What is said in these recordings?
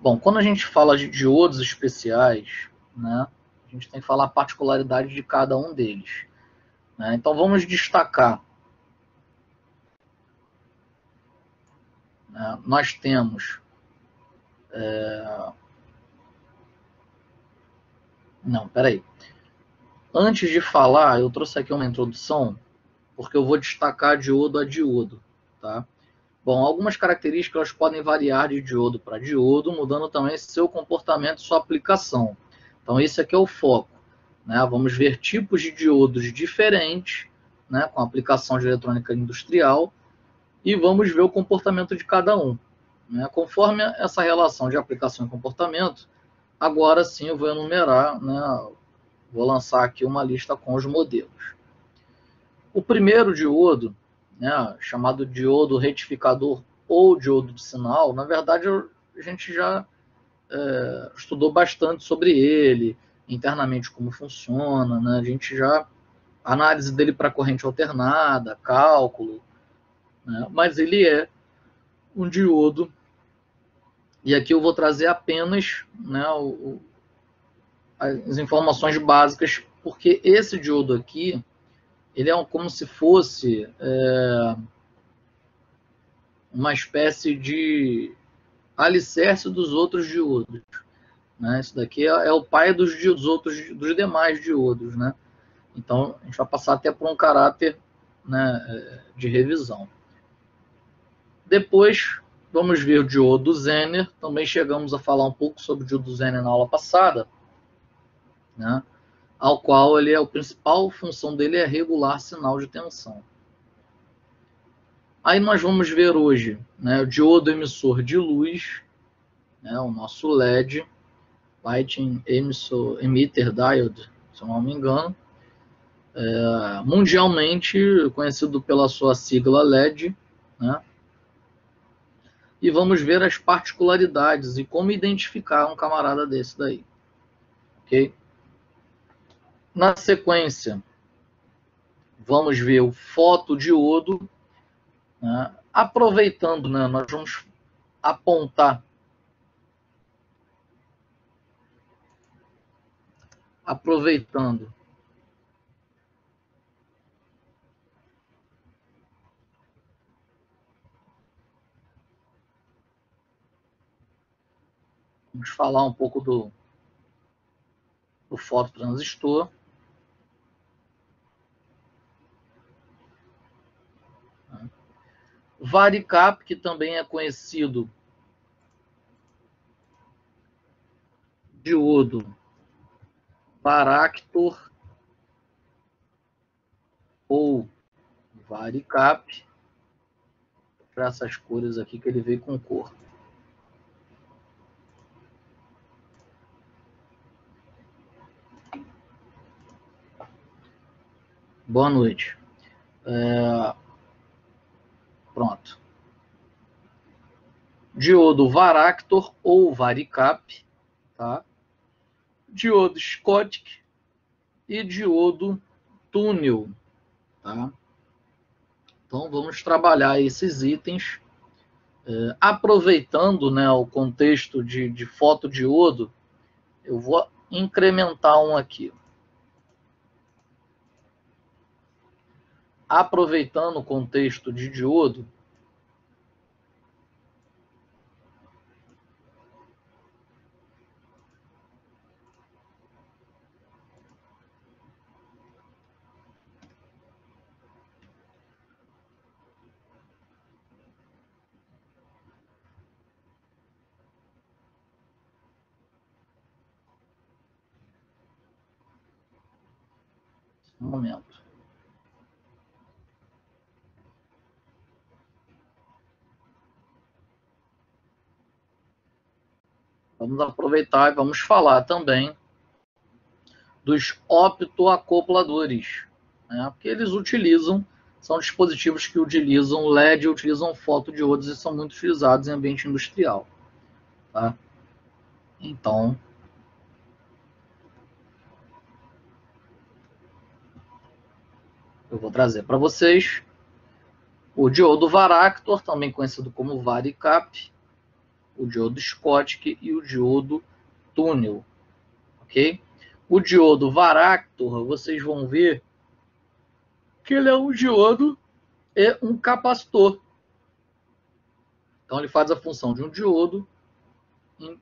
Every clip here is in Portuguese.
Bom, quando a gente fala de diodos especiais, né, a gente tem que falar a particularidade de cada um deles. Né? Então, vamos destacar. Né, nós temos... Não, peraí. Antes de falar, eu trouxe aqui uma introdução, porque eu vou destacar diodo a diodo. Tá? Bom, algumas características podem variar de diodo para diodo, mudando também seu comportamento e sua aplicação. Então, esse aqui é o foco. Né? Vamos ver tipos de diodos diferentes, né, com aplicação de eletrônica industrial, e vamos ver o comportamento de cada um. Né? Conforme essa relação de aplicação e comportamento, agora sim eu vou enumerar, né, vou lançar aqui uma lista com os modelos. O primeiro diodo, né, chamado diodo retificador ou diodo de sinal, na verdade a gente já estudou bastante sobre ele, internamente como funciona, né, a gente já análise dele para corrente alternada, cálculo, né, mas ele é um diodo, e aqui eu vou trazer apenas, né, as informações básicas, porque esse diodo aqui, ele é como se fosse uma espécie de alicerce dos outros diodos. Né? Isso daqui é o pai dos demais diodos. Né? Então, a gente vai passar até por um caráter, né, de revisão. Depois, vamos ver o diodo Zener. Também chegamos a falar um pouco sobre o diodo Zener na aula passada, né? Ao qual ele a principal função dele é regular sinal de tensão. Aí nós vamos ver hoje, né, o diodo emissor de luz, né, o nosso LED, Lighting Emitter Diode, se eu não me engano, mundialmente conhecido pela sua sigla LED, né? E vamos ver as particularidades e como identificar um camarada desse daí. Ok? Na sequência, vamos ver o fotodiodo, né? Aproveitando, né, nós vamos apontar, aproveitando vamos falar um pouco do fototransistor. Varicap, que também é conhecido diodo Varactor ou Varicap, para essas cores aqui que ele veio com cor. Boa noite. Pronto. Diodo Varactor ou Varicap, tá? Diodo Schottky e diodo túnel, tá? Então vamos trabalhar esses itens, aproveitando, né, o contexto de fotodiodo, eu vou incrementar um aqui. Aproveitando o contexto de diodo, um momento. Vamos aproveitar e vamos falar também dos optoacopladores, né? Porque eles são dispositivos que utilizam LED, utilizam fotodiodos e são muito utilizados em ambiente industrial. Tá? Então, eu vou trazer para vocês o diodo Varactor, também conhecido como Varicap, o diodo Schottky e o diodo túnel, ok? O diodo Varactor, vocês vão ver que ele é um diodo e um capacitor. Então ele faz a função de um diodo em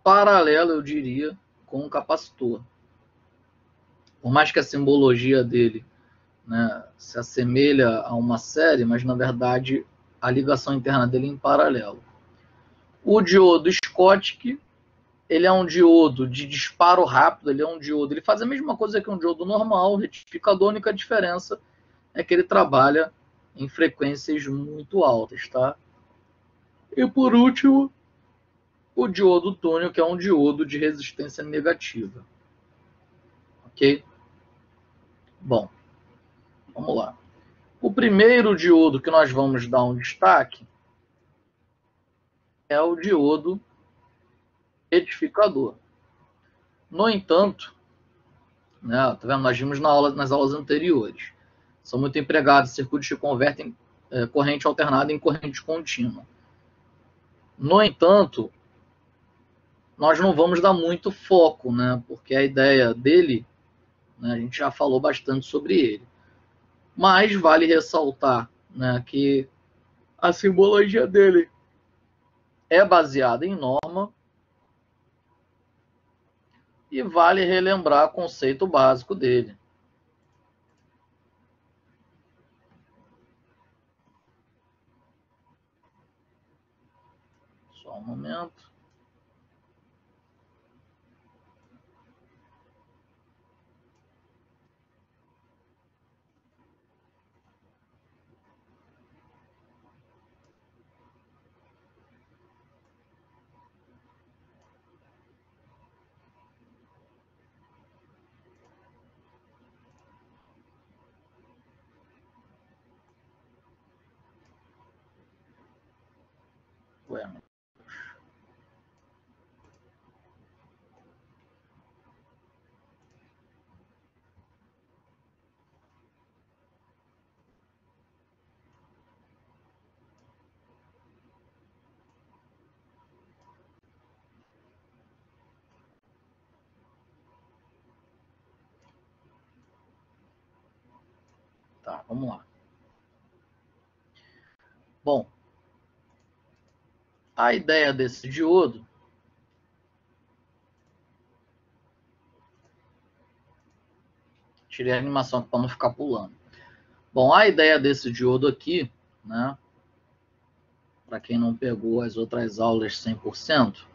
paralelo, eu diria, com um capacitor. Por mais que a simbologia dele, né, se assemelha a uma série, mas na verdade a ligação interna dele é em paralelo. O diodo Schottky, ele é um diodo de disparo rápido, ele faz a mesma coisa que um diodo normal, retificador, a única diferença é que ele trabalha em frequências muito altas, tá? E por último, o diodo túnel, que é um diodo de resistência negativa. Ok? Bom, vamos lá. O primeiro diodo que nós vamos dar um destaque é o diodo retificador. No entanto, né, tá vendo? Nós vimos nas aulas anteriores, são muito empregados circuitos que convertem corrente alternada em corrente contínua. No entanto, nós não vamos dar muito foco, né, porque a ideia dele, né, a gente já falou bastante sobre ele. Mas vale ressaltar, né, que a simbologia dele é baseada em norma e vale relembrar o conceito básico dele. Só um momento. Ué, tá, vamos lá. Bom, a ideia desse diodo tirei a animação aqui para não ficar pulando. Bom, a ideia desse diodo aqui, né, para quem não pegou as outras aulas 100%,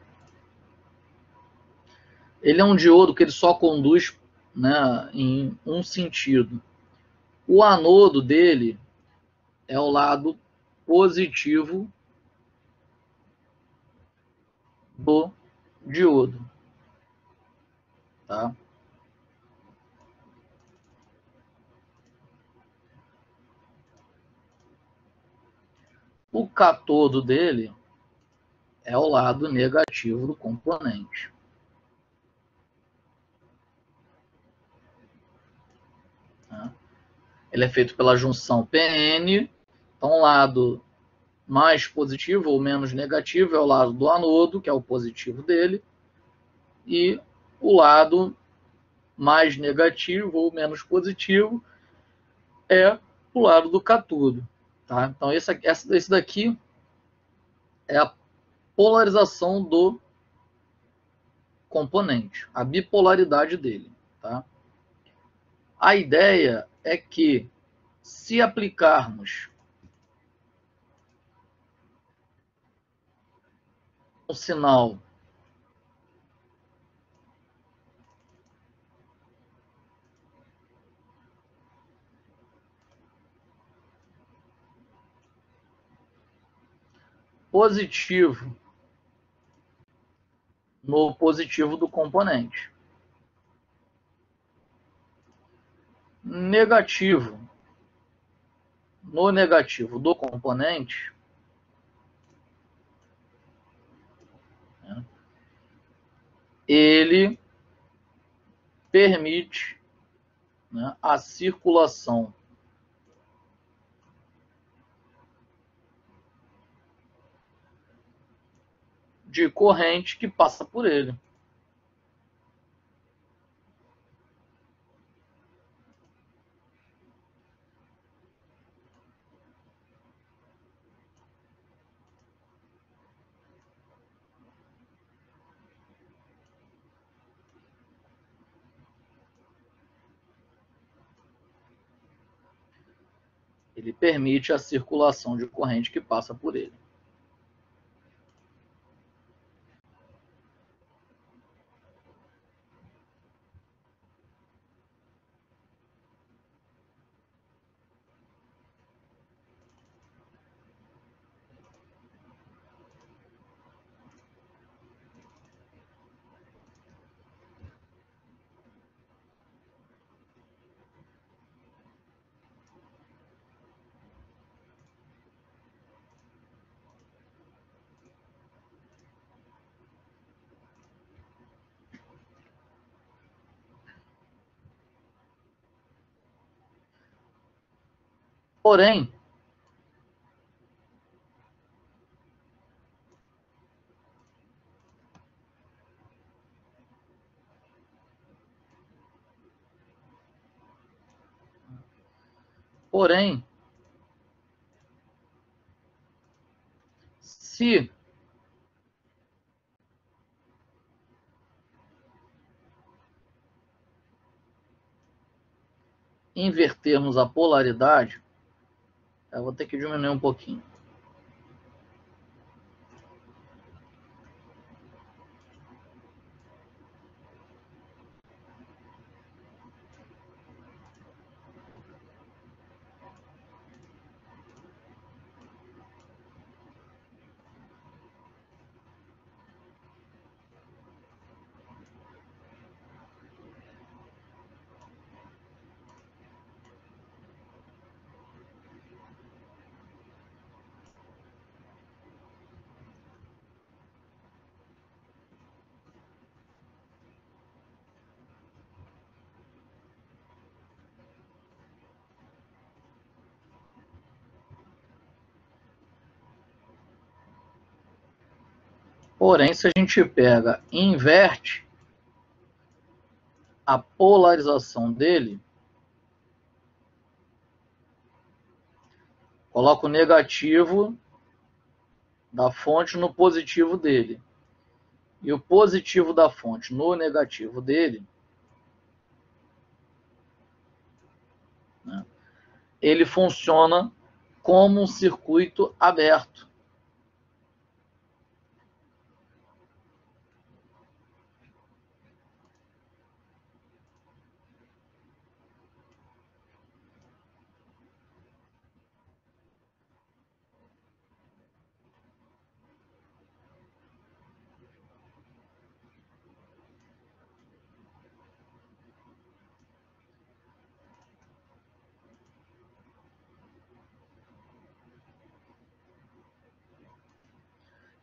ele é um diodo que ele só conduz, né, em um sentido. O anodo dele é o lado positivo do diodo, tá? O catodo dele é o lado negativo do componente. Tá? Ele é feito pela junção PN, então o lado mais positivo ou menos negativo é o lado do anodo, que é o positivo dele, e o lado mais negativo ou menos positivo é o lado do catodo. Tá? Então esse daqui é a polarização do componente, a bipolaridade dele. Tá? A ideia é que, se aplicarmos um sinal positivo no positivo do componente, negativo no negativo do componente, né, ele permite, né, a circulação de corrente que passa por ele. Ele permite a circulação de corrente que passa por ele. Porém, se invertermos a polaridade, eu vou ter que diminuir um pouquinho. Porém, se a gente pega e inverte a polarização dele, coloca o negativo da fonte no positivo dele e o positivo da fonte no negativo dele, né, ele funciona como um circuito aberto.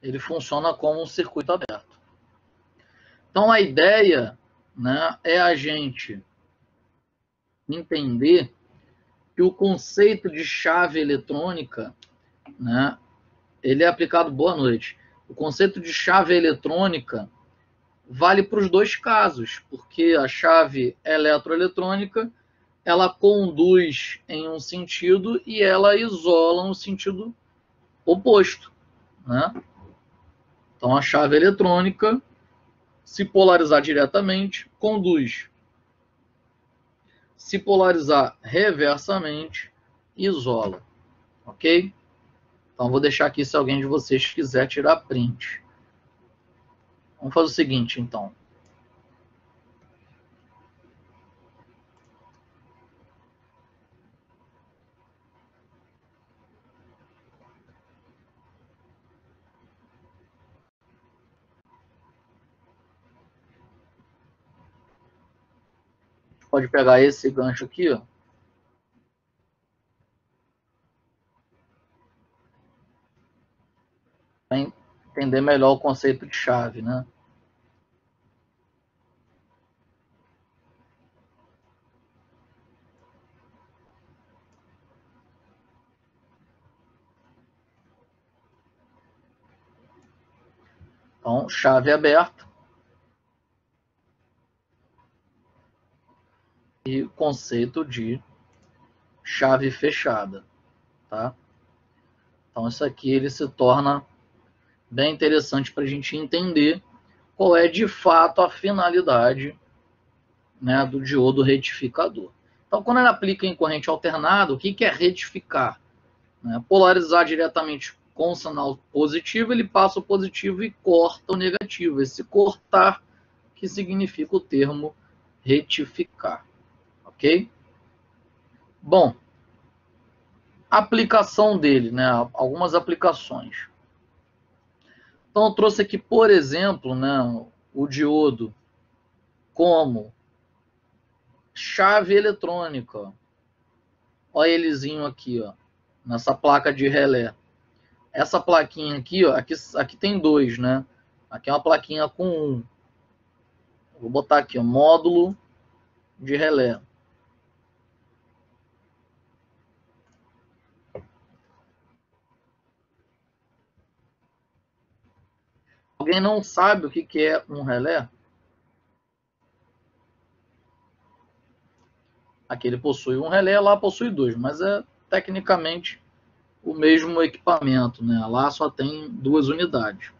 Ele funciona como um circuito aberto. Então a ideia, né, é a gente entender que o conceito de chave eletrônica, né, ele é aplicado. Boa noite. O conceito de chave eletrônica vale para os dois casos, porque a chave eletroeletrônica ela conduz em um sentido e ela isola no sentido oposto, né? Então a chave eletrônica, se polarizar diretamente, conduz. Se polarizar reversamente, isola. Ok? Então vou deixar aqui se alguém de vocês quiser tirar print. Vamos fazer o seguinte, então. Pode pegar esse gancho aqui, ó, para entender melhor o conceito de chave, né? Então, chave aberta e conceito de chave fechada, tá? Então, isso aqui ele se torna bem interessante para a gente entender qual é de fato a finalidade, né, do diodo retificador. Então, quando ele aplica em corrente alternada, o que é retificar? Polarizar diretamente com o sinal positivo, ele passa o positivo e corta o negativo. Esse cortar que significa o termo retificar. Ok? Bom, aplicação dele, né? Algumas aplicações. Então, eu trouxe aqui, por exemplo, né, o diodo como chave eletrônica. Olha elezinho aqui, ó, nessa placa de relé. Essa plaquinha aqui, ó, aqui tem dois, né? Aqui é uma plaquinha com um. Vou botar aqui, ó, módulo de relé. Alguém não sabe o que é um relé? Aqui ele possui um relé, lá possui dois, mas é tecnicamente o mesmo equipamento, né? Lá só tem duas unidades.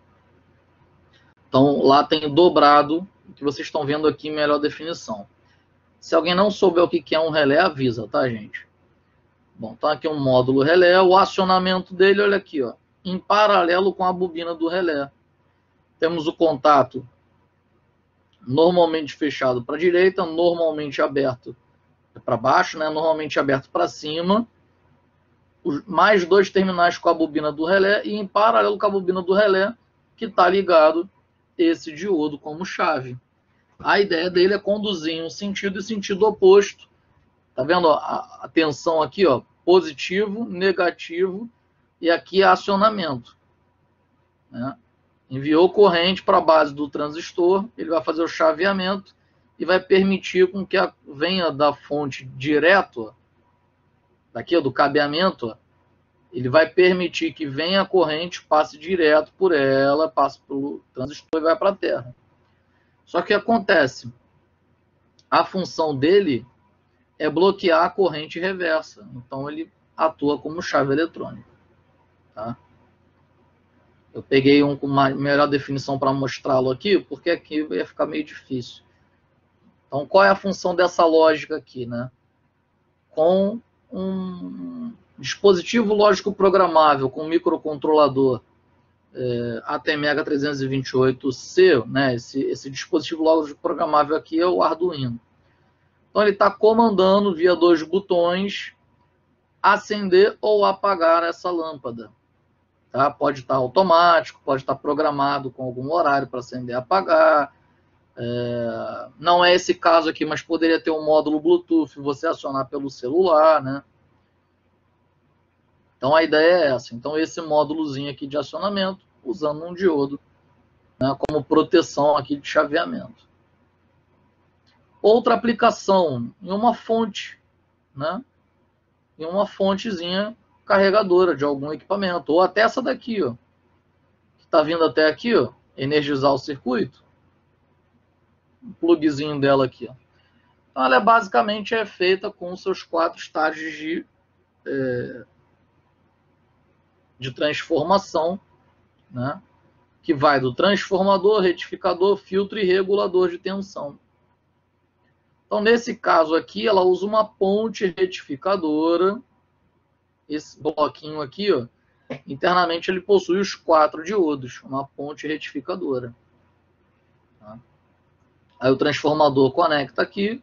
Então lá tem dobrado, o que vocês estão vendo aqui em melhor definição. Se alguém não souber o que é um relé, avisa, tá, gente? Bom, então aqui um módulo relé, o acionamento dele, olha aqui, ó, em paralelo com a bobina do relé. Temos o contato normalmente fechado para a direita, normalmente aberto para baixo, né? Normalmente aberto para cima, mais dois terminais com a bobina do relé e em paralelo com a bobina do relé que está ligado esse diodo como chave. A ideia dele é conduzir em um sentido e sentido oposto. Tá vendo a tensão aqui, ó, positivo, negativo e aqui é acionamento, né? Enviou corrente para a base do transistor, ele vai fazer o chaveamento e vai permitir com que venha da fonte direto, daqui do cabeamento, ele vai permitir que venha a corrente, passe direto por ela, passe pelo transistor e vai para a Terra. Só que acontece, a função dele é bloquear a corrente reversa, então ele atua como chave eletrônica, tá? Eu peguei um com uma melhor definição para mostrá-lo aqui, porque aqui ia ficar meio difícil. Então, qual é a função dessa lógica aqui, né? Com um dispositivo lógico programável, com microcontrolador ATmega 328C, né? Esse dispositivo lógico programável aqui é o Arduino. Então, ele está comandando via dois botões acender ou apagar essa lâmpada. Tá? Pode estar automático, pode estar programado com algum horário para acender e apagar. Não é esse caso aqui, mas poderia ter um módulo Bluetooth, você acionar pelo celular, né? Então a ideia é essa. Então esse módulozinho aqui de acionamento, usando um diodo, né, como proteção aqui de chaveamento. Outra aplicação, em uma fonte, né? Em uma fontezinha carregadora de algum equipamento, ou até essa daqui, ó, que está vindo até aqui, ó, energizar o circuito. Um plugzinho dela aqui, ó. Então ela basicamente é feita com seus 4 estágios de transformação, né? Que vai do transformador, retificador, filtro e regulador de tensão. Então, nesse caso aqui, ela usa uma ponte retificadora. Esse bloquinho aqui, ó, internamente ele possui os 4 diodos, uma ponte retificadora. Tá? Aí o transformador conecta aqui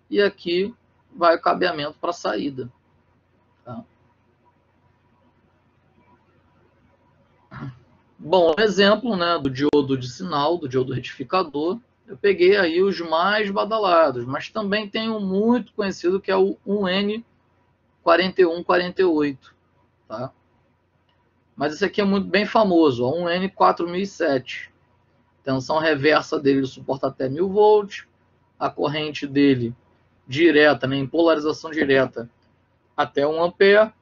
e aqui vai o cabeamento para a saída. Tá? Bom, exemplo, né, do diodo de sinal, do diodo retificador, eu peguei aí os mais badalados, mas também tem um muito conhecido que é o 1N4148, tá? Mas esse aqui é muito bem famoso, o 1N4007. Tensão reversa dele suporta até 1000 volts, a corrente dele direta, né, em polarização direta, até 1 ampere,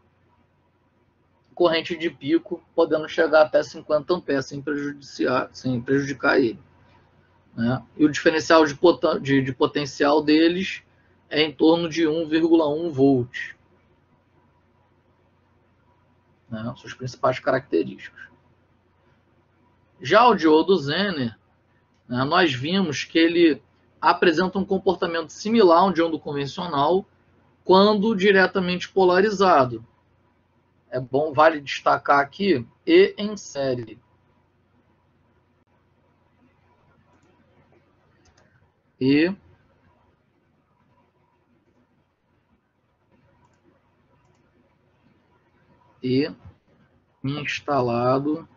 corrente de pico, podendo chegar até 50 amperes sem prejudicar ele. Né? E o diferencial de potencial deles é em torno de 1,1 volt. Né? São as principais características. Já o diodo Zener, né, nós vimos que ele apresenta um comportamento similar a um diodo convencional quando diretamente polarizado. É bom, vale destacar aqui, e em série. E instalado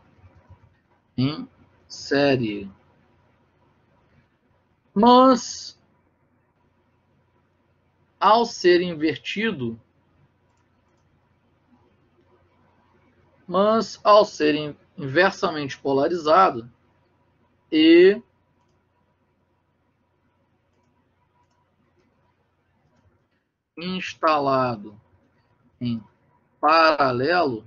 em série. Mas, ao ser invertido, inversamente polarizado, e instalado em paralelo,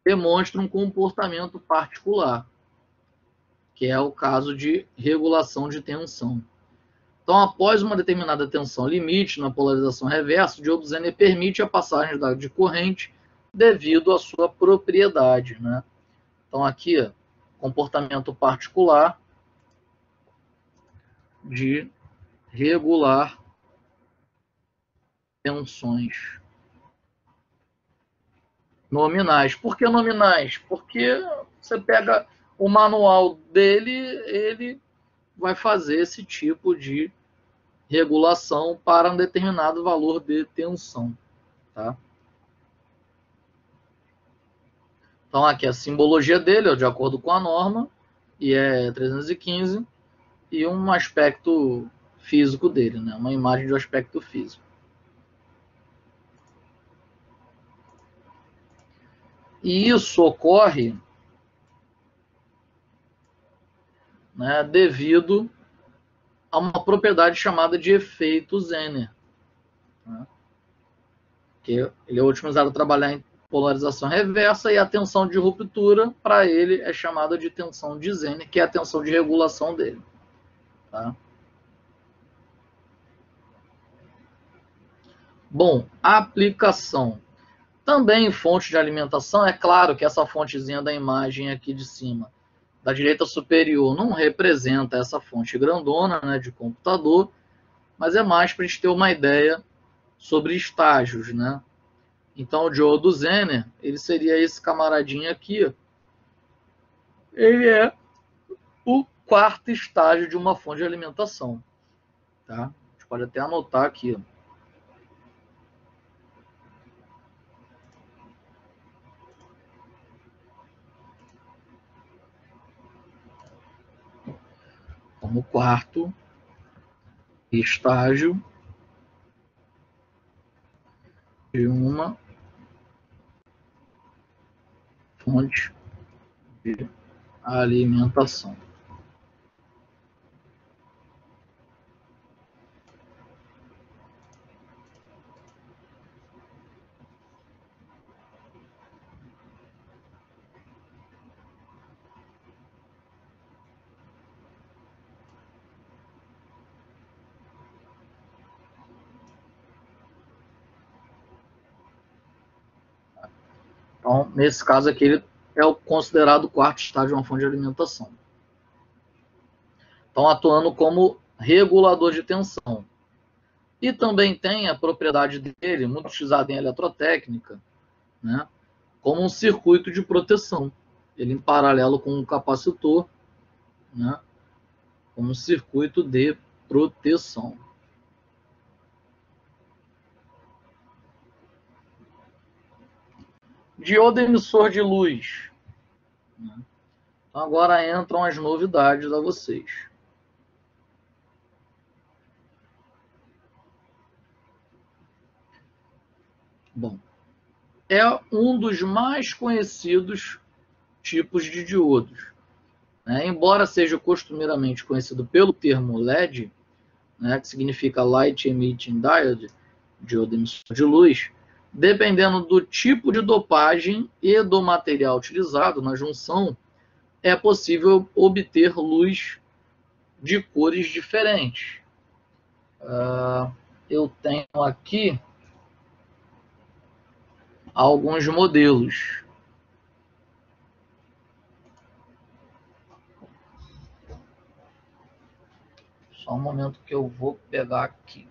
demonstra um comportamento particular, que é o caso de regulação de tensão. Então, após uma determinada tensão limite na polarização reversa, o diodo Zener permite a passagem de corrente devido à sua propriedade. Né? Então, aqui, comportamento particular de regular tensões nominais. Por que nominais? Porque você pega o manual dele, ele vai fazer esse tipo de regulação para um determinado valor de tensão. Tá? Então, aqui a simbologia dele é de acordo com a norma, e é 315, e um aspecto físico dele, né? Uma imagem de um aspecto físico. E isso ocorre, né, devido a uma propriedade chamada de efeito Zener, né? Que ele é otimizado para trabalhar em polarização reversa, e a tensão de ruptura, para ele, é chamada de tensão de Zener, que é a tensão de regulação dele. Tá? Bom, aplicação. Também fonte de alimentação, é claro que essa fontezinha da imagem aqui de cima, da direita superior, não representa essa fonte grandona, né, de computador, mas é mais para a gente ter uma ideia sobre estágios, né? Então, o diodo Zener, ele seria esse camaradinho aqui. Ele é o quarto estágio de uma fonte de alimentação. Tá? A gente pode até anotar aqui. Como quarto estágio de uma fonte de alimentação. Então, nesse caso aqui, ele é o considerado quarto estágio de uma fonte de alimentação. Então, atuando como regulador de tensão. E também tem a propriedade dele, muito utilizada em eletrotécnica, né, como um circuito de proteção. Ele em paralelo com um capacitor, né, como um circuito de proteção. Diodo emissor de luz. Então, agora entram as novidades a vocês. Bom, é um dos mais conhecidos tipos de diodos. Embora seja costumeiramente conhecido pelo termo LED, né, que significa Light Emitting Diode, diodo emissor de luz, dependendo do tipo de dopagem e do material utilizado na junção, é possível obter luz de cores diferentes. Eu tenho aqui alguns modelos. Só um momento que eu vou pegar aqui.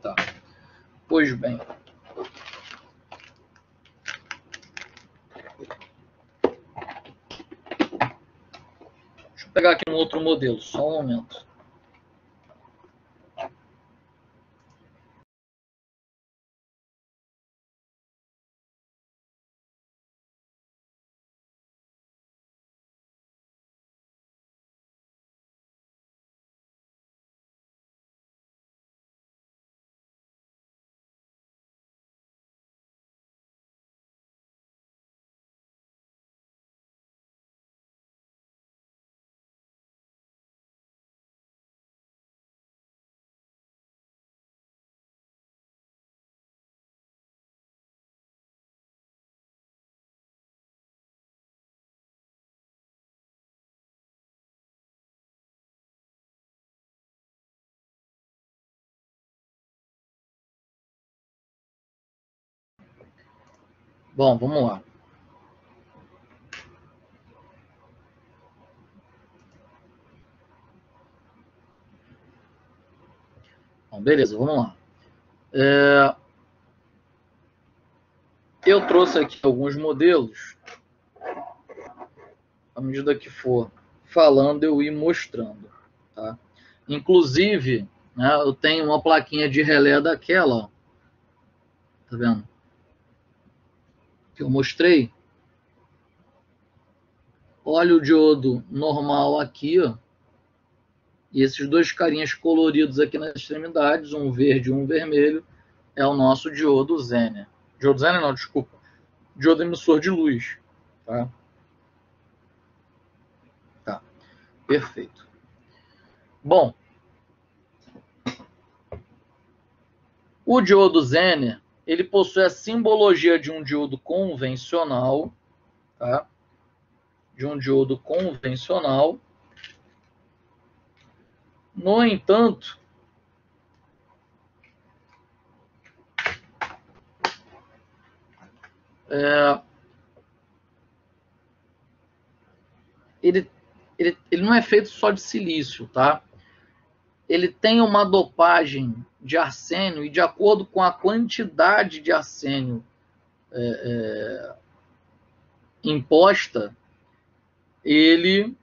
Tá. Pois bem. Deixa eu pegar aqui um outro modelo, só um momento. Bom, vamos lá. Bom, beleza, vamos lá. Eu trouxe aqui alguns modelos. À medida que for falando, eu ir mostrando. Tá? Inclusive, né, eu tenho uma plaquinha de relé daquela. Ó. Tá vendo? Que eu mostrei. Olha o diodo normal aqui, ó. E esses dois carinhas coloridos aqui nas extremidades, um verde e um vermelho, é o nosso diodo Zener. Diodo Zener não, desculpa. Diodo emissor de luz. Tá? Tá. Perfeito. Bom, o diodo Zener, ele possui a simbologia de um diodo convencional, tá? De um diodo convencional. No entanto, ele não é feito só de silício, tá? Ele tem uma dopagem de arsênio e de acordo com a quantidade de arsênio imposta, ele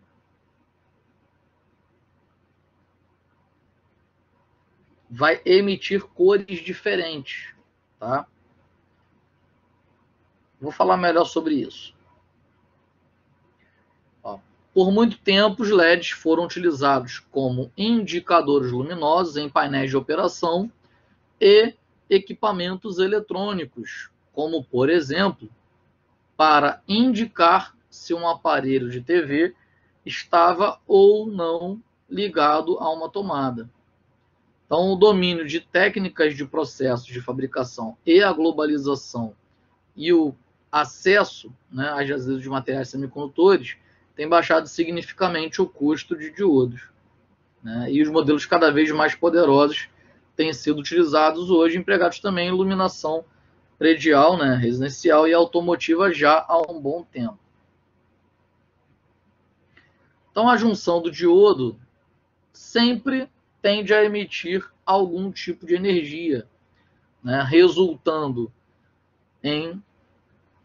vai emitir cores diferentes, tá? Vou falar melhor sobre isso. Ó, por muito tempo, os LEDs foram utilizados como indicadores luminosos em painéis de operação e equipamentos eletrônicos, como, por exemplo, para indicar se um aparelho de TV estava ou não ligado a uma tomada. Então, o domínio de técnicas de processos de fabricação e a globalização e o acesso, né, às jazidas de materiais semicondutores tem baixado significativamente o custo de diodos. Né, e os modelos cada vez mais poderosos têm sido utilizados hoje, empregados também em iluminação predial, né, residencial e automotiva já há um bom tempo. Então, a junção do diodo sempre tende a emitir algum tipo de energia, né, resultando em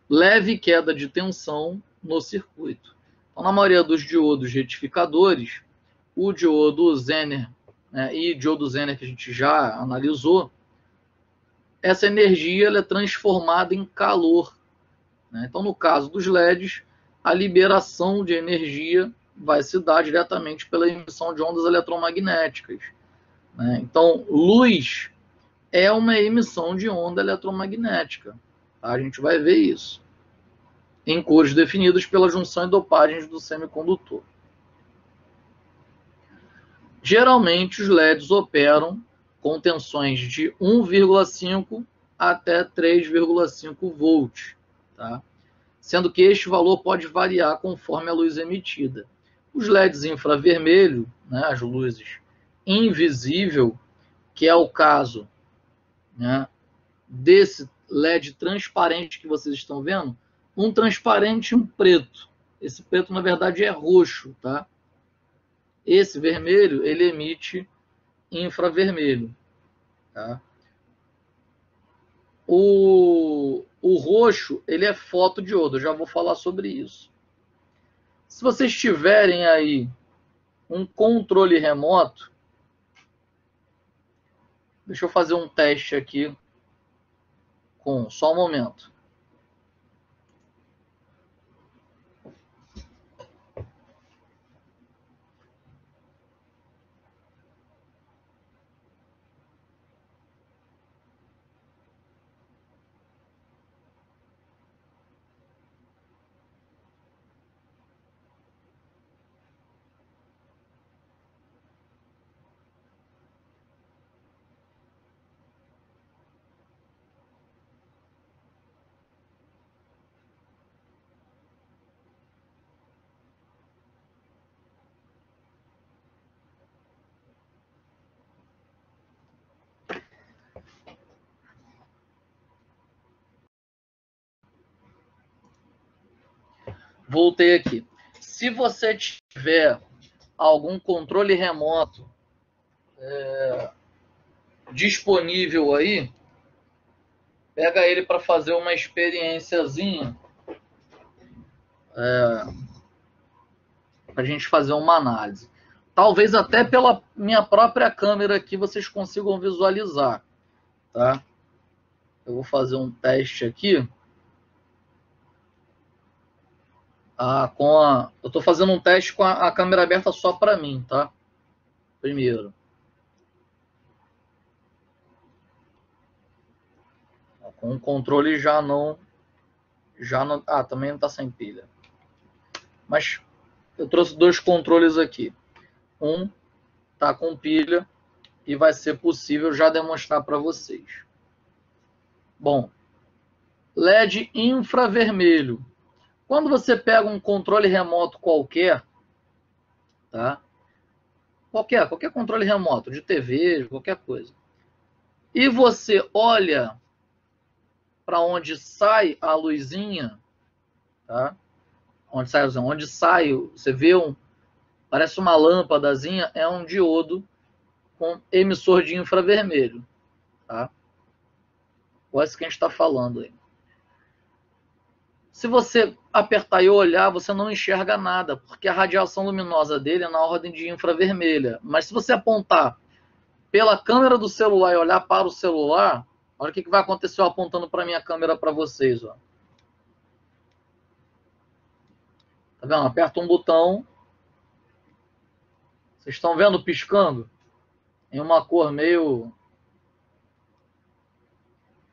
leve queda de tensão no circuito. Então, na maioria dos diodos retificadores, o diodo Zener, né, e o diodo Zener que a gente já analisou, essa energia ela é transformada em calor, né? Então, no caso dos LEDs, a liberação de energia vai se dar diretamente pela emissão de ondas eletromagnéticas, né? Então, luz é uma emissão de onda eletromagnética. Tá? A gente vai ver isso em cores definidas pela junção e dopagens do semicondutor. Geralmente, os LEDs operam com tensões de 1,5 até 3,5 volts, tá? Sendo que este valor pode variar conforme a luz emitida. Os LEDs infravermelho, né, as luzes invisível, que é o caso, né, desse LED transparente que vocês estão vendo, um transparente e um preto. Esse preto, na verdade, é roxo, tá? Esse vermelho, ele emite infravermelho, tá? O roxo, ele é fotodiodo, eu já vou falar sobre isso. Se vocês tiverem aí um controle remoto, deixa eu fazer um teste aqui com só um momento. Voltei aqui. Se você tiver algum controle remoto disponível aí, pega ele para fazer uma experiênciazinha, para a gente fazer uma análise. Talvez até pela minha própria câmera aqui vocês consigam visualizar, tá? Eu vou fazer um teste aqui. Eu estou fazendo um teste com a câmera aberta só para mim, tá? Primeiro. Com o controle já não... também não está sem pilha. Mas eu trouxe dois controles aqui. Um está com pilha e vai ser possível já demonstrar para vocês. Bom, LED infravermelho. Quando você pega um controle remoto qualquer, tá? Qualquer controle remoto, de TV, qualquer coisa, e você olha para onde sai a luzinha, tá? Onde sai, você vê parece uma lâmpadazinha, é um diodo com emissor de infravermelho, tá? Qual é isso que a gente está falando aí? Se você apertar e olhar, você não enxerga nada, porque a radiação luminosa dele é na ordem de infravermelha. Mas se você apontar pela câmera do celular e olhar para o celular, olha o que vai acontecer eu apontando para a minha câmera para vocês. Ó. Tá vendo? Aperta um botão. Vocês estão vendo piscando? Em uma cor meio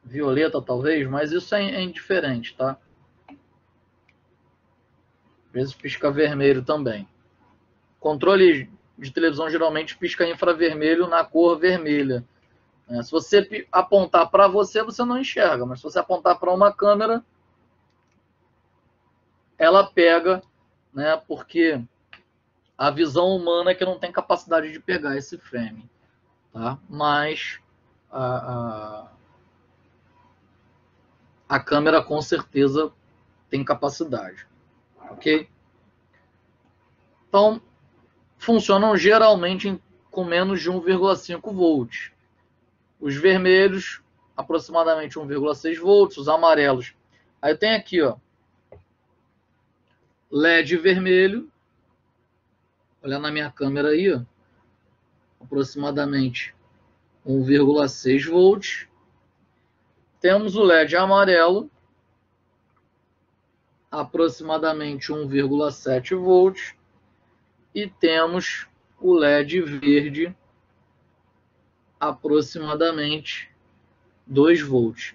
violeta, talvez, mas isso é indiferente, tá? Às vezes pisca vermelho também. Controle de televisão geralmente pisca infravermelho na cor vermelha. Se você apontar para você, você não enxerga, mas se você apontar para uma câmera, ela pega, né? Porque a visão humana é que não tem capacidade de pegar esse frame, tá? Mas a câmera com certeza tem capacidade, ok? Então, funcionam geralmente com menos de 1,5 volts. Os vermelhos, aproximadamente 1,6 volts, os amarelos. Aí tem aqui, ó, LED vermelho, olha na minha câmera aí, ó, aproximadamente 1,6 volts. Temos o LED amarelo, aproximadamente 1,7 volts. E temos o LED verde, aproximadamente 2 volts.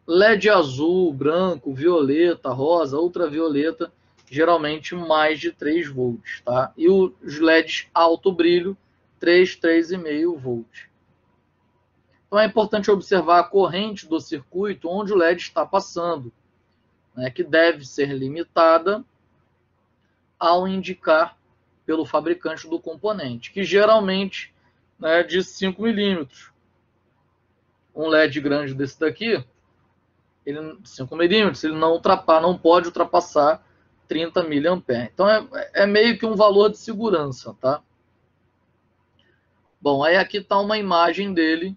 LED azul, branco, violeta, rosa, ultravioleta, geralmente mais de 3 volts, tá? E os LEDs alto brilho, 3, 3,5 volts. Então é importante observar a corrente do circuito onde o LED está passando, né, que deve ser limitada ao indicar pelo fabricante do componente, que geralmente, né, de 5 milímetros. Um LED grande desse daqui, ele 5 milímetros, ele não pode ultrapassar 30 mA. Então é meio que um valor de segurança, tá? Bom, aí aqui está uma imagem dele,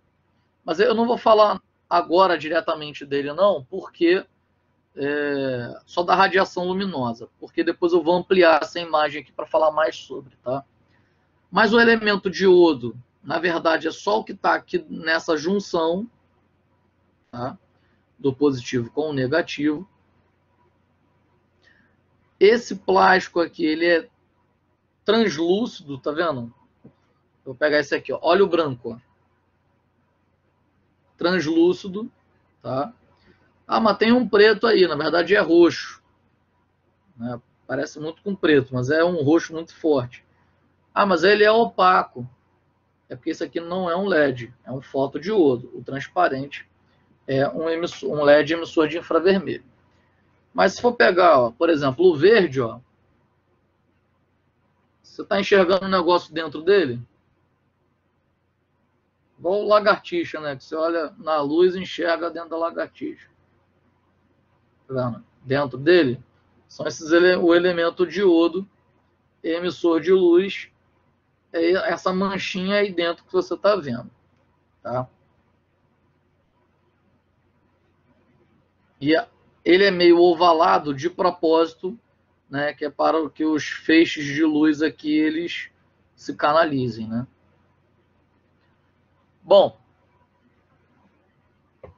mas eu não vou falar agora diretamente dele não, porque só da radiação luminosa, porque depois eu vou ampliar essa imagem aqui para falar mais sobre, tá? Mas o elemento diodo, na verdade, é só o que está aqui nessa junção, tá? Do positivo com o negativo. Esse plástico aqui, ele é translúcido, tá vendo? Vou pegar esse aqui, ó. Olha o branco, ó. Translúcido, tá? Ah, mas tem um preto aí, na verdade é roxo, né? Parece muito com preto, mas é um roxo muito forte. Ah, mas ele é opaco. É porque esse aqui não é um LED, é um fotodiodo. O transparente é um LED emissor de infravermelho. Mas se for pegar, ó, por exemplo, o verde, ó, você está enxergando um negócio dentro dele? Igual lagartixa, né? Que você olha na luz e enxerga dentro da lagartixa. Tá vendo? Dentro dele são o elemento diodo, emissor de luz, é essa manchinha aí dentro que você está vendo. Tá? E ele é meio ovalado de propósito, né? Que é para que os feixes de luz aqui eles se canalizem, né? Bom,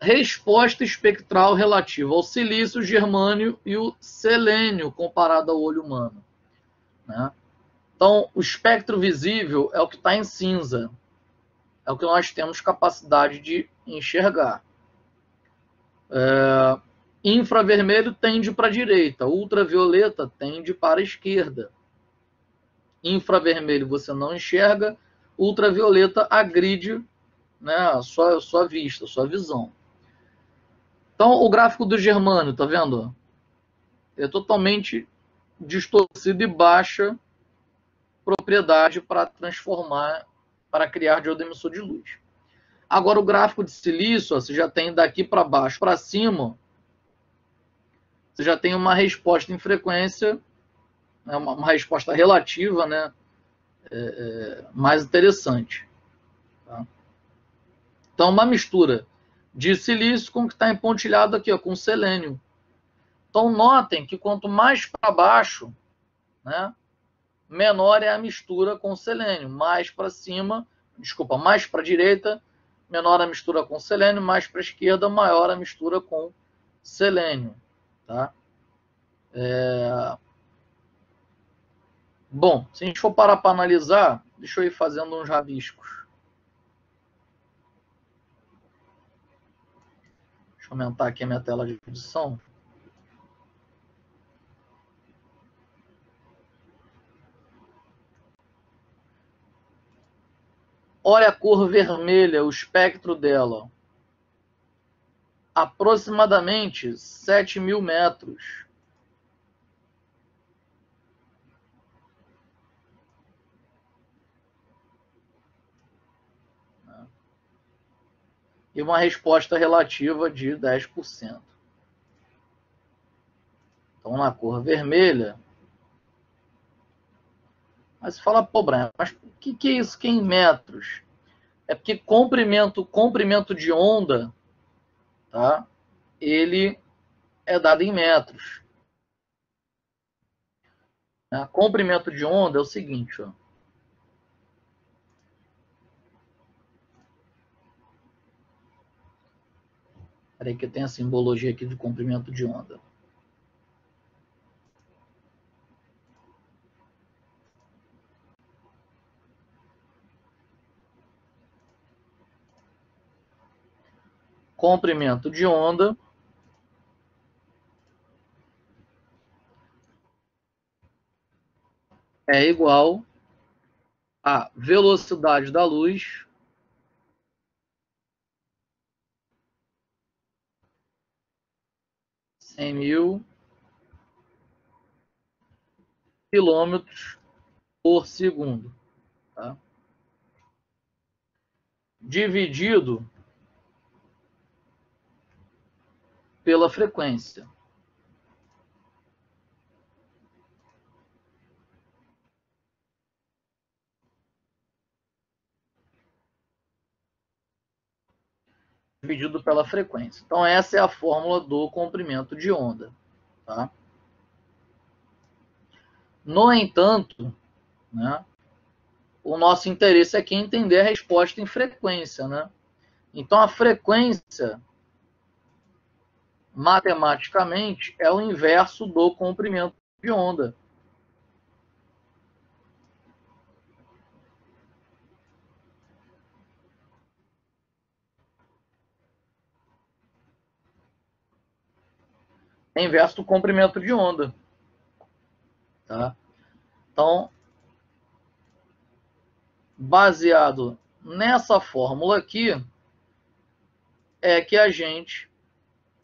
resposta espectral relativa ao silício, germânio e o selênio comparado ao olho humano, né? Então, o espectro visível é o que está em cinza, é o que nós temos capacidade de enxergar. Infravermelho tende para a direita, ultravioleta tende para a esquerda. Infravermelho você não enxerga, ultravioleta agride, né, a sua vista, a sua visão. Então, o gráfico do germânio, tá vendo? É totalmente distorcido e baixa propriedade para transformar, para criar diodo emissor de luz. Agora, o gráfico de silício, ó, você já tem daqui para baixo para cima, você já tem uma resposta em frequência, né, uma resposta relativa, né, mais interessante. Tá? Então, uma mistura de silício com o que está empontilhado aqui, ó, com selênio. Então, notem que quanto mais para baixo, né, menor é a mistura com selênio. Mais para cima, desculpa, mais para a direita, menor a mistura com selênio. Mais para a esquerda, maior a mistura com selênio. Tá? Bom, se a gente for parar para analisar, deixa eu ir fazendo uns rabiscos. Deixa eu aumentar aqui a minha tela de edição. Olha a cor vermelha, o espectro dela. Aproximadamente 7.000 metros. E uma resposta relativa de 10%. Então, na cor vermelha. Mas você fala, pô, Brian, mas o que é isso que é em metros? É porque comprimento de onda, tá? Ele é dado em metros. Né? Comprimento de onda é o seguinte, ó. Peraí que tem a simbologia aqui de comprimento de onda. Comprimento de onda é igual a velocidade da luz em 1000 quilômetros por segundo, tá? Dividido pela frequência. Dividido pela frequência. Então, essa é a fórmula do comprimento de onda. Tá? No entanto, né, o nosso interesse aqui é entender a resposta em frequência. Né? Então, a frequência, matematicamente, é o inverso do comprimento de onda. É inverso do comprimento de onda. Tá? Então, baseado nessa fórmula aqui, é que a gente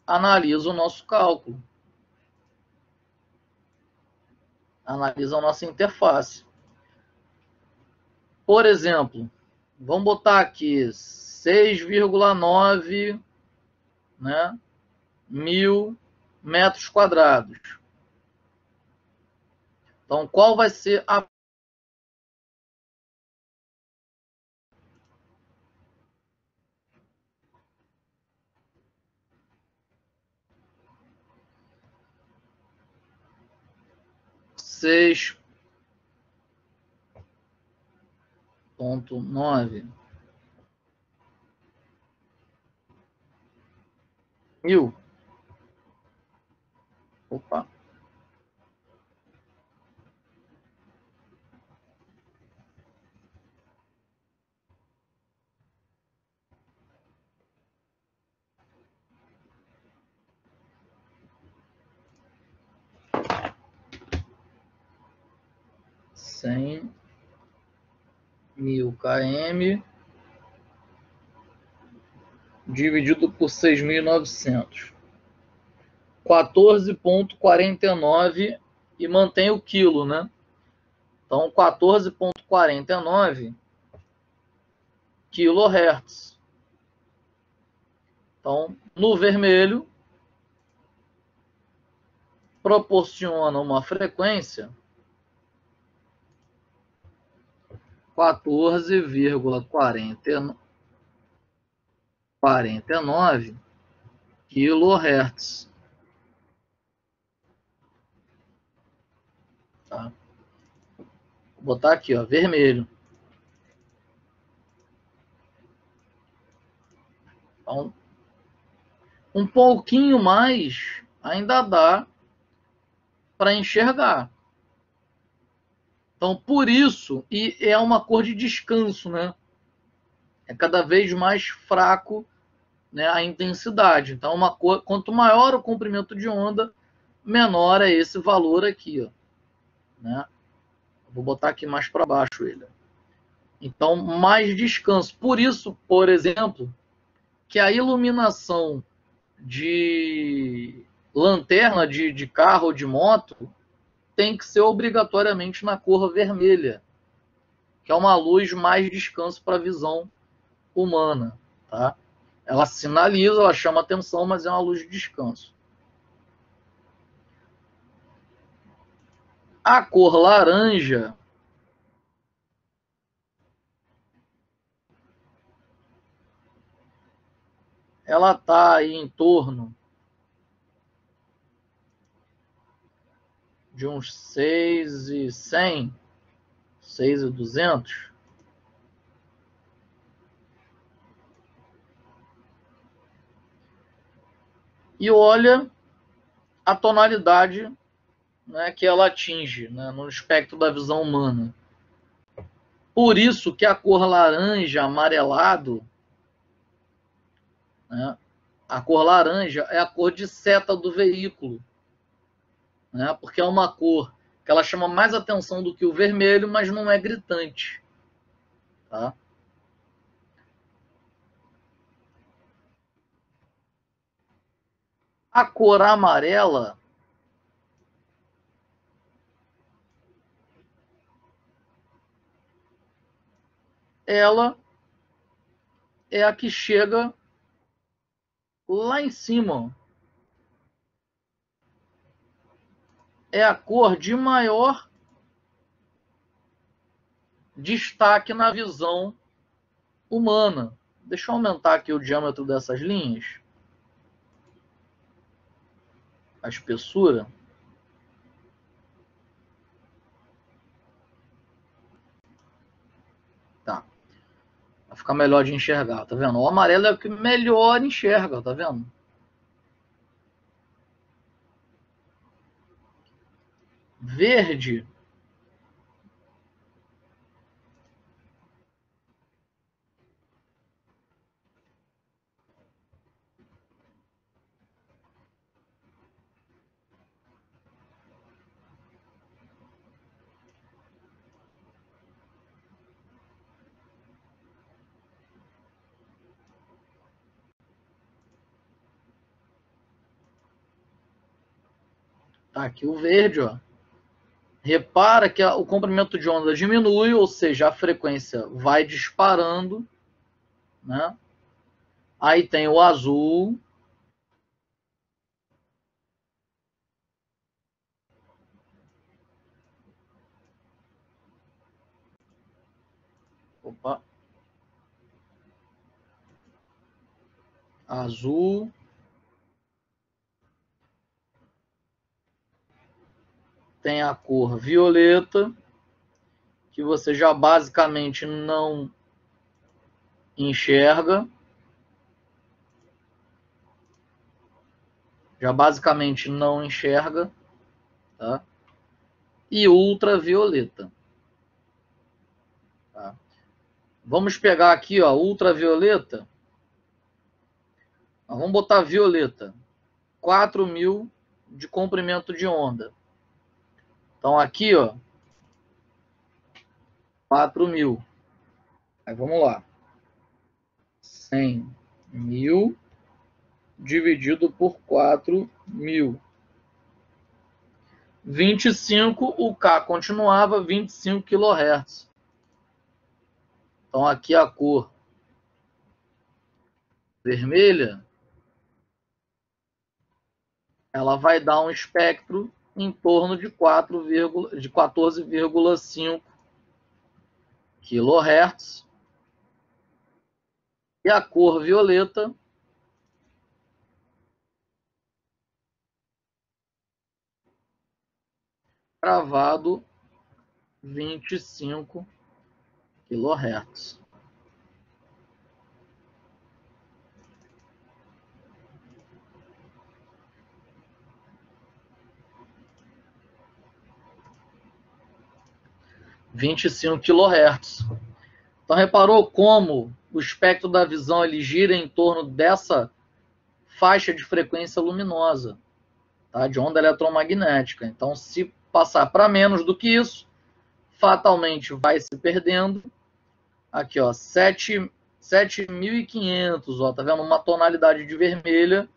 analisa o nosso cálculo. Analisa a nossa interface. Por exemplo, vamos botar aqui 6,9, né, mil metros quadrados. Então, qual vai ser a 6,9 mil? Opa. Cem mil km dividido por 6.900. 14,49 e mantém o quilo, né? Então, 14,49 kHz. Então, no vermelho, proporciona uma frequência 14,49 kHz. Tá? Vou botar aqui, ó, vermelho. Então, um pouquinho mais ainda dá para enxergar. Então, por isso, e é uma cor de descanso, né? É cada vez mais fraco, né, a intensidade. Então, uma cor, quanto maior o comprimento de onda, menor é esse valor aqui, ó, né? Vou botar aqui mais para baixo ele. Então, mais descanso. Por isso, por exemplo, que a iluminação de lanterna de carro ou de moto tem que ser obrigatoriamente na cor vermelha, que é uma luz mais descanso para a visão humana. Tá? Ela sinaliza, ela chama atenção, mas é uma luz de descanso. A cor laranja ela está aí em torno de uns 6.100, 6.200. E olha a tonalidade, né, que ela atinge, né, no espectro da visão humana. Por isso que a cor laranja amarelado, né, a cor laranja é a cor de seta do veículo, né, porque é uma cor que ela chama mais atenção do que o vermelho, mas não é gritante. Tá? A cor amarela ela é a que chega lá em cima. É a cor de maior destaque na visão humana. Deixa eu aumentar aqui o diâmetro dessas linhas. A espessura. Tá. Vai ficar melhor de enxergar, tá vendo? O amarelo é o que melhor enxerga, tá vendo? Verde tá aqui o verde, ó. Repara que o comprimento de onda diminui, ou seja, a frequência vai disparando, né? Aí tem o azul. Opa. Azul. Tem a cor violeta, que você já basicamente não enxerga. Já basicamente não enxerga, tá? E ultravioleta. Tá? Vamos pegar aqui, ó, ultravioleta. Vamos botar violeta. 4.000 de comprimento de onda. Então aqui, ó, 4.000. Aí vamos lá. 100.000 dividido por 4.000. 25, o K continuava 25 kHz. Então aqui a cor vermelha, ela vai dar um espectro em torno de 14,5 kHz. E a cor violeta travado 25 kHz. kHz. Então reparou como o espectro da visão ele gira em torno dessa faixa de frequência luminosa, tá? De onda eletromagnética. Então, se passar para menos do que isso, fatalmente vai se perdendo. Aqui, ó, 7.500, ó, tá vendo? Uma tonalidade de vermelha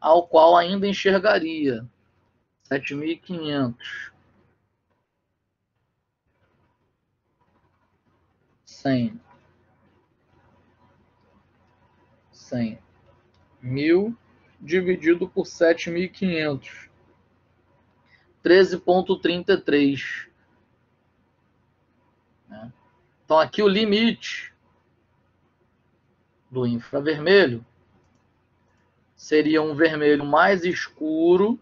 ao qual ainda enxergaria. 7.500. 100. 100. 1.000 dividido por 7.500. 13,33. Né? Então, aqui o limite do infravermelho seria um vermelho mais escuro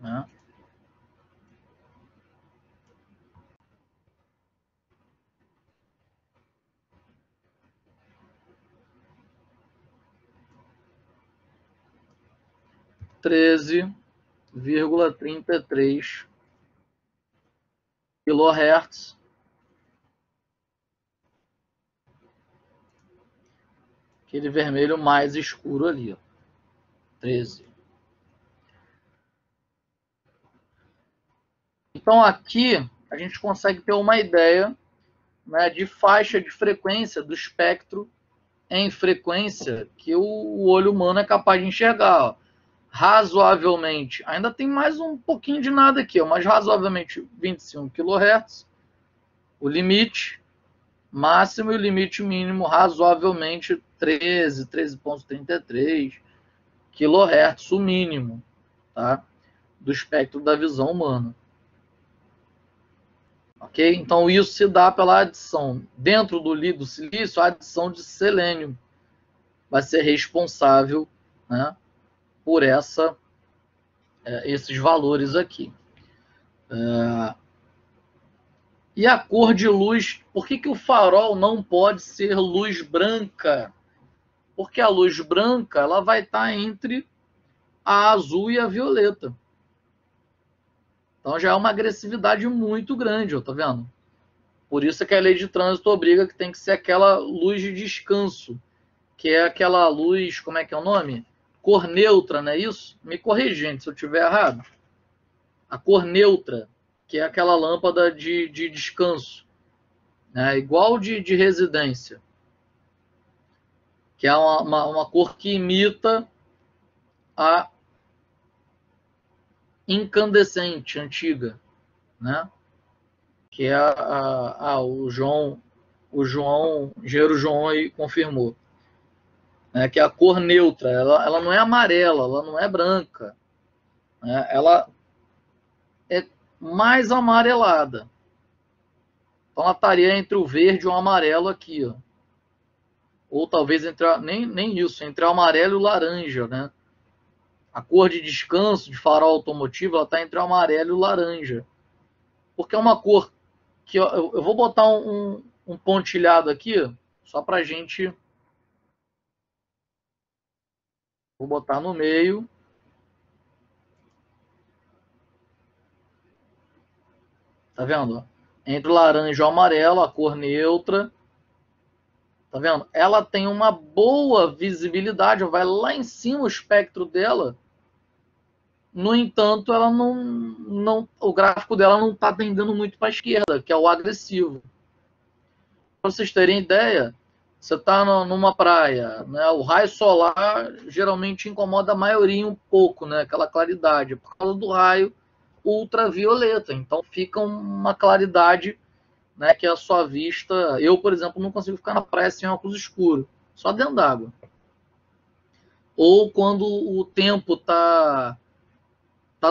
né? 13,33 kHz. Aquele vermelho mais escuro ali, ó, 13. Então aqui a gente consegue ter uma ideia, né, de faixa de frequência do espectro em frequência que o olho humano é capaz de enxergar. Ó. Razoavelmente, ainda tem mais um pouquinho de nada aqui, ó, mas razoavelmente 25 kHz, o limite máximo e o limite mínimo razoavelmente 13,33 kHz, o mínimo, tá? Do espectro da visão humana. Ok? Então isso se dá pela adição, dentro do silício, a adição de selênio vai ser responsável, né, por esses valores aqui. E a cor de luz, por que o farol não pode ser luz branca? Porque a luz branca ela vai estar entre a azul e a violeta. Então já é uma agressividade muito grande, ó, tá vendo? Por isso que a lei de trânsito obriga que tem que ser aquela luz de descanso, que é aquela luz, como é que é o nome? Cor neutra, não é isso? Me corrija, gente, se eu estiver errado. A cor neutra, que é aquela lâmpada de descanso, né? Igual de residência, que é uma cor que imita a incandescente antiga, né? Que é engenheiro João aí confirmou, né? Que é a cor neutra, ela não é amarela, ela não é branca, né? Ela é mais amarelada. Então ela estaria entre o verde e o amarelo aqui, ó. Ou talvez nem isso, entre o amarelo e o laranja, né? A cor de descanso de farol automotivo ela está entre o amarelo e o laranja, porque é uma cor que eu vou botar um pontilhado aqui só para gente, vou botar no meio, tá vendo? Entre o laranja e o amarelo, a cor neutra, tá vendo? Ela tem uma boa visibilidade, vai lá em cima o espectro dela. No entanto, ela o gráfico dela não está tendendo muito para a esquerda, que é o agressivo. Para vocês terem ideia, você está numa praia, né? O raio solar geralmente incomoda a maioria um pouco, né? Aquela claridade, por causa do raio ultravioleta. Então fica uma claridade, né? Que a sua vista. Eu, por exemplo, não consigo ficar na praia sem óculos escuros, só dentro d'água. Ou quando o tempo tá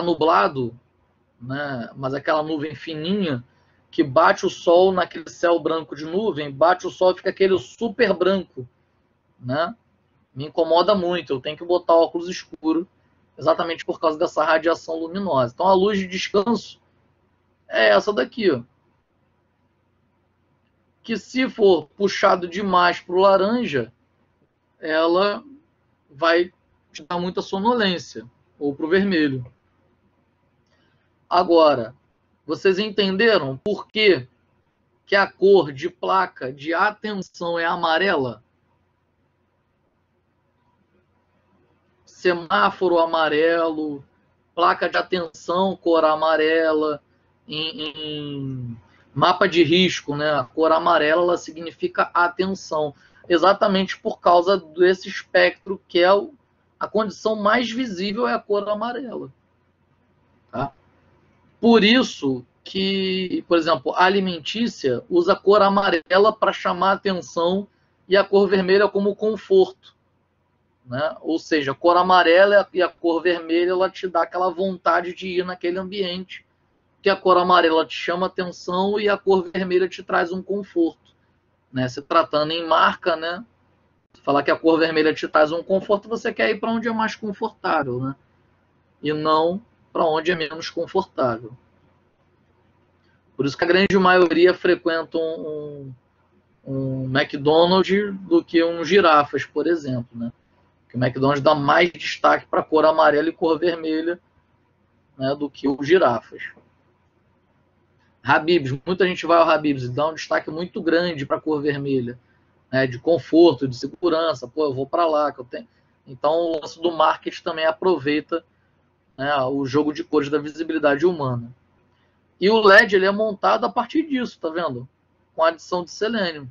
nublado, né? Mas aquela nuvem fininha que bate o sol naquele céu branco de nuvem, bate o sol e fica aquele super branco, né? Me incomoda muito, eu tenho que botar óculos escuro exatamente por causa dessa radiação luminosa. Então a luz de descanso é essa daqui, ó. Que se for puxado demais para o laranja, ela vai te dar muita sonolência, ou para o vermelho. Agora, vocês entenderam por que a cor de placa de atenção é amarela? Semáforo amarelo, placa de atenção cor amarela, em mapa de risco, né? A cor amarela ela significa atenção, exatamente por causa desse espectro que é a condição mais visível é a cor amarela. Por isso que, por exemplo, a alimentícia usa a cor amarela para chamar a atenção e a cor vermelha como conforto, né? Ou seja, a cor amarela e a cor vermelha ela te dá aquela vontade de ir naquele ambiente, que a cor amarela te chama atenção e a cor vermelha te traz um conforto, né? Se tratando em marca, né? Falar que a cor vermelha te traz um conforto, você quer ir para onde é mais confortável, né? E não para onde é menos confortável. Por isso que a grande maioria frequenta um McDonald's do que um Girafas, por exemplo, né? Que o McDonald's dá mais destaque para a cor amarela e cor vermelha, né, do que o Girafas. Habib's, muita gente vai ao Habib's e dá um destaque muito grande para a cor vermelha, né, de conforto, de segurança. Pô, eu vou para lá que eu tenho. Então o lance do marketing também aproveita, né, o jogo de cores da visibilidade humana. E o LED ele é montado a partir disso, tá vendo? Com a adição de selênio.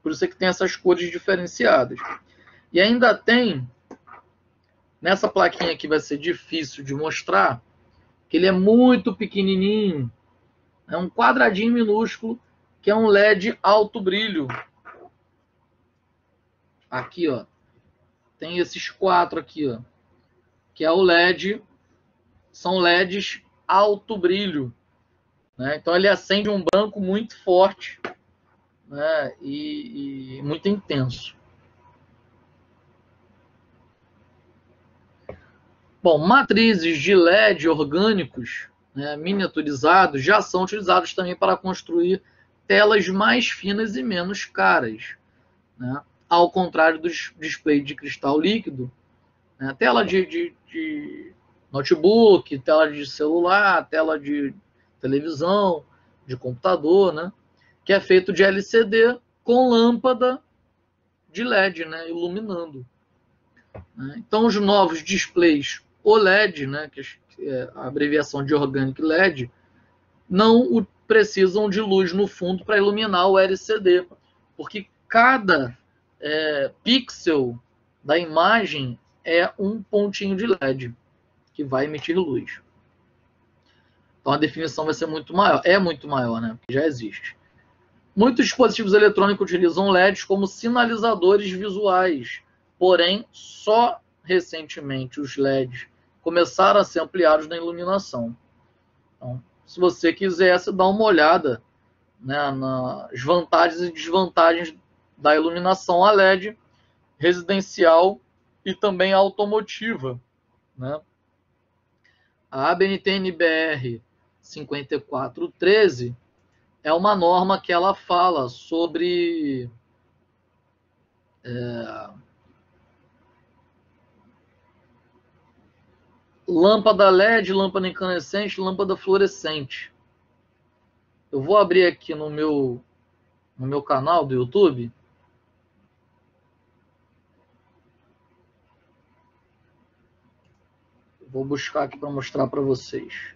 Por isso é que tem essas cores diferenciadas. E ainda tem, nessa plaquinha aqui vai ser difícil de mostrar, que ele é muito pequenininho. É um quadradinho minúsculo, que é um LED alto brilho. Aqui, ó. Tem esses 4 aqui, ó. Que é o LED. São LEDs alto brilho, né? Então ele acende um branco muito forte, né? E muito intenso. Bom, matrizes de LED orgânicos, né, miniaturizados, já são utilizados também para construir telas mais finas e menos caras, né? Ao contrário dos displays de cristal líquido, né? Tela de notebook, tela de celular, tela de televisão, de computador, né? Que é feito de LCD com lâmpada de LED, né? Iluminando. Né? Então, os novos displays OLED, né? Que é a abreviação de Organic LED, não precisam de luz no fundo para iluminar o LCD, porque cada pixel da imagem é um pontinho de LED que vai emitir luz. Então a definição vai ser muito maior. É muito maior, né? Porque já existe. Muitos dispositivos eletrônicos utilizam LEDs como sinalizadores visuais, porém, só recentemente os LEDs começaram a ser ampliados na iluminação. Então, se você quisesse dar uma olhada, né, nas vantagens e desvantagens da iluminação a LED residencial e também automotiva, né? A ABNT-NBR 5413 é uma norma que ela fala sobre lâmpada LED, lâmpada incandescente, lâmpada fluorescente. Eu vou abrir aqui no meu canal do YouTube. Vou buscar aqui para mostrar para vocês.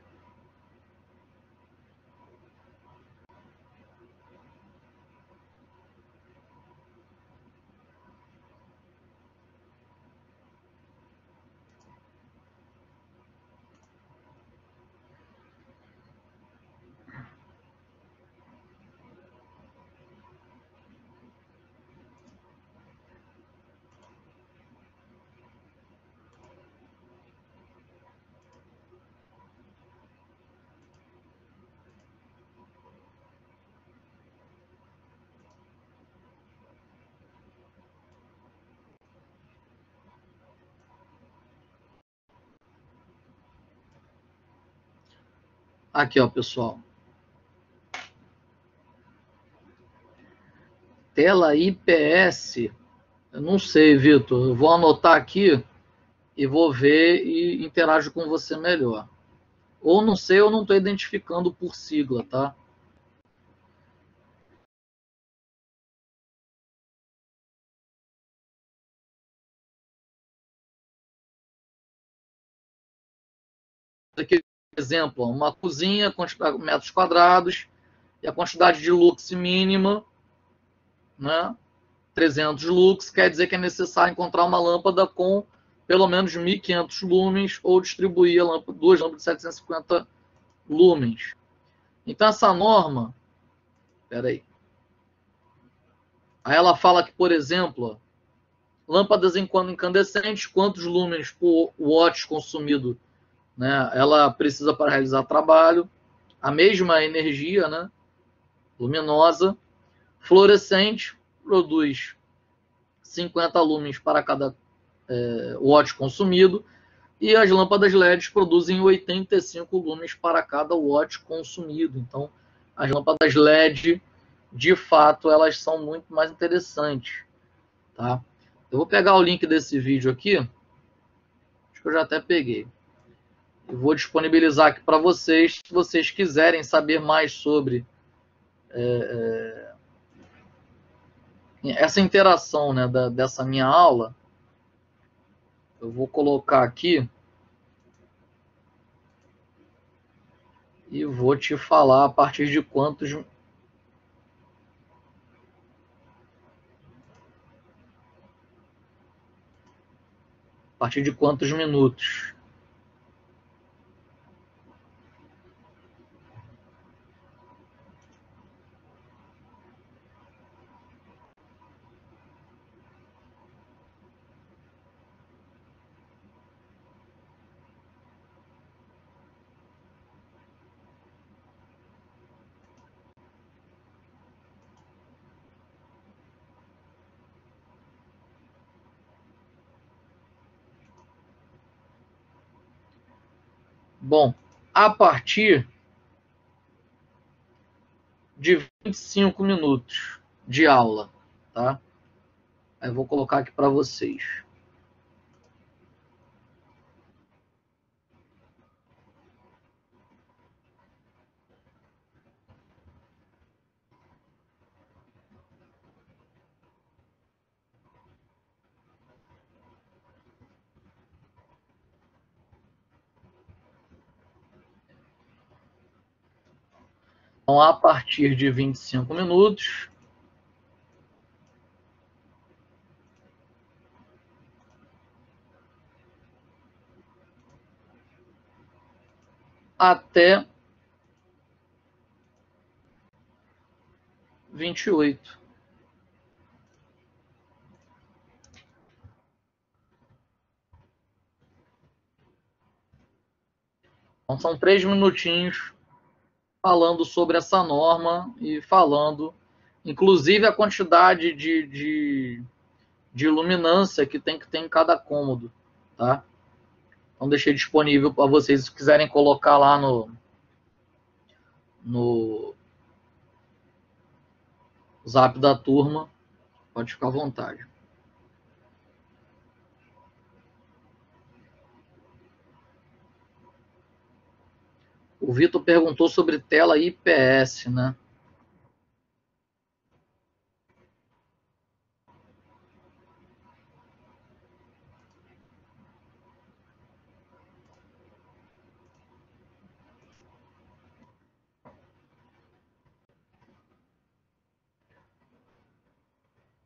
Aqui, ó, pessoal. Tela IPS. Eu não sei, Vitor. Eu vou anotar aqui e vou ver e interajo com você melhor. Ou não sei, eu não estou identificando por sigla, tá? Aqui, exemplo, uma cozinha, quantidade de metros quadrados e a quantidade de lux mínima, né? 300 lux, quer dizer que é necessário encontrar uma lâmpada com pelo menos 1.500 lumens ou distribuir duas lâmpadas de 750 lumens. Então, essa norma, aí ela fala que, por exemplo, lâmpadas incandescentes, quantos lumens por watt consumido, né, ela precisa para realizar trabalho, a mesma energia, né, luminosa. Fluorescente produz 50 lumens para cada watt consumido, e as lâmpadas LEDs produzem 85 lumens para cada watt consumido. Então, as lâmpadas LED, de fato, elas são muito mais interessantes. Tá? Eu vou pegar o link desse vídeo aqui, acho que eu já até peguei. Eu vou disponibilizar aqui para vocês, se vocês quiserem saber mais sobre essa interação, né, dessa minha aula. Eu vou colocar aqui e vou te falar a partir de quantos minutos. Bom, a partir de 25 minutos de aula, tá? Aí eu vou colocar aqui para vocês. Então, a partir de 25 minutos, até 28. Então, são 3 minutinhos falando sobre essa norma e falando, inclusive, a quantidade de luminância que tem que ter em cada cômodo, tá? Então, deixei disponível para vocês, se quiserem colocar lá no zap da turma, pode ficar à vontade. O Vitor perguntou sobre tela IPS, né?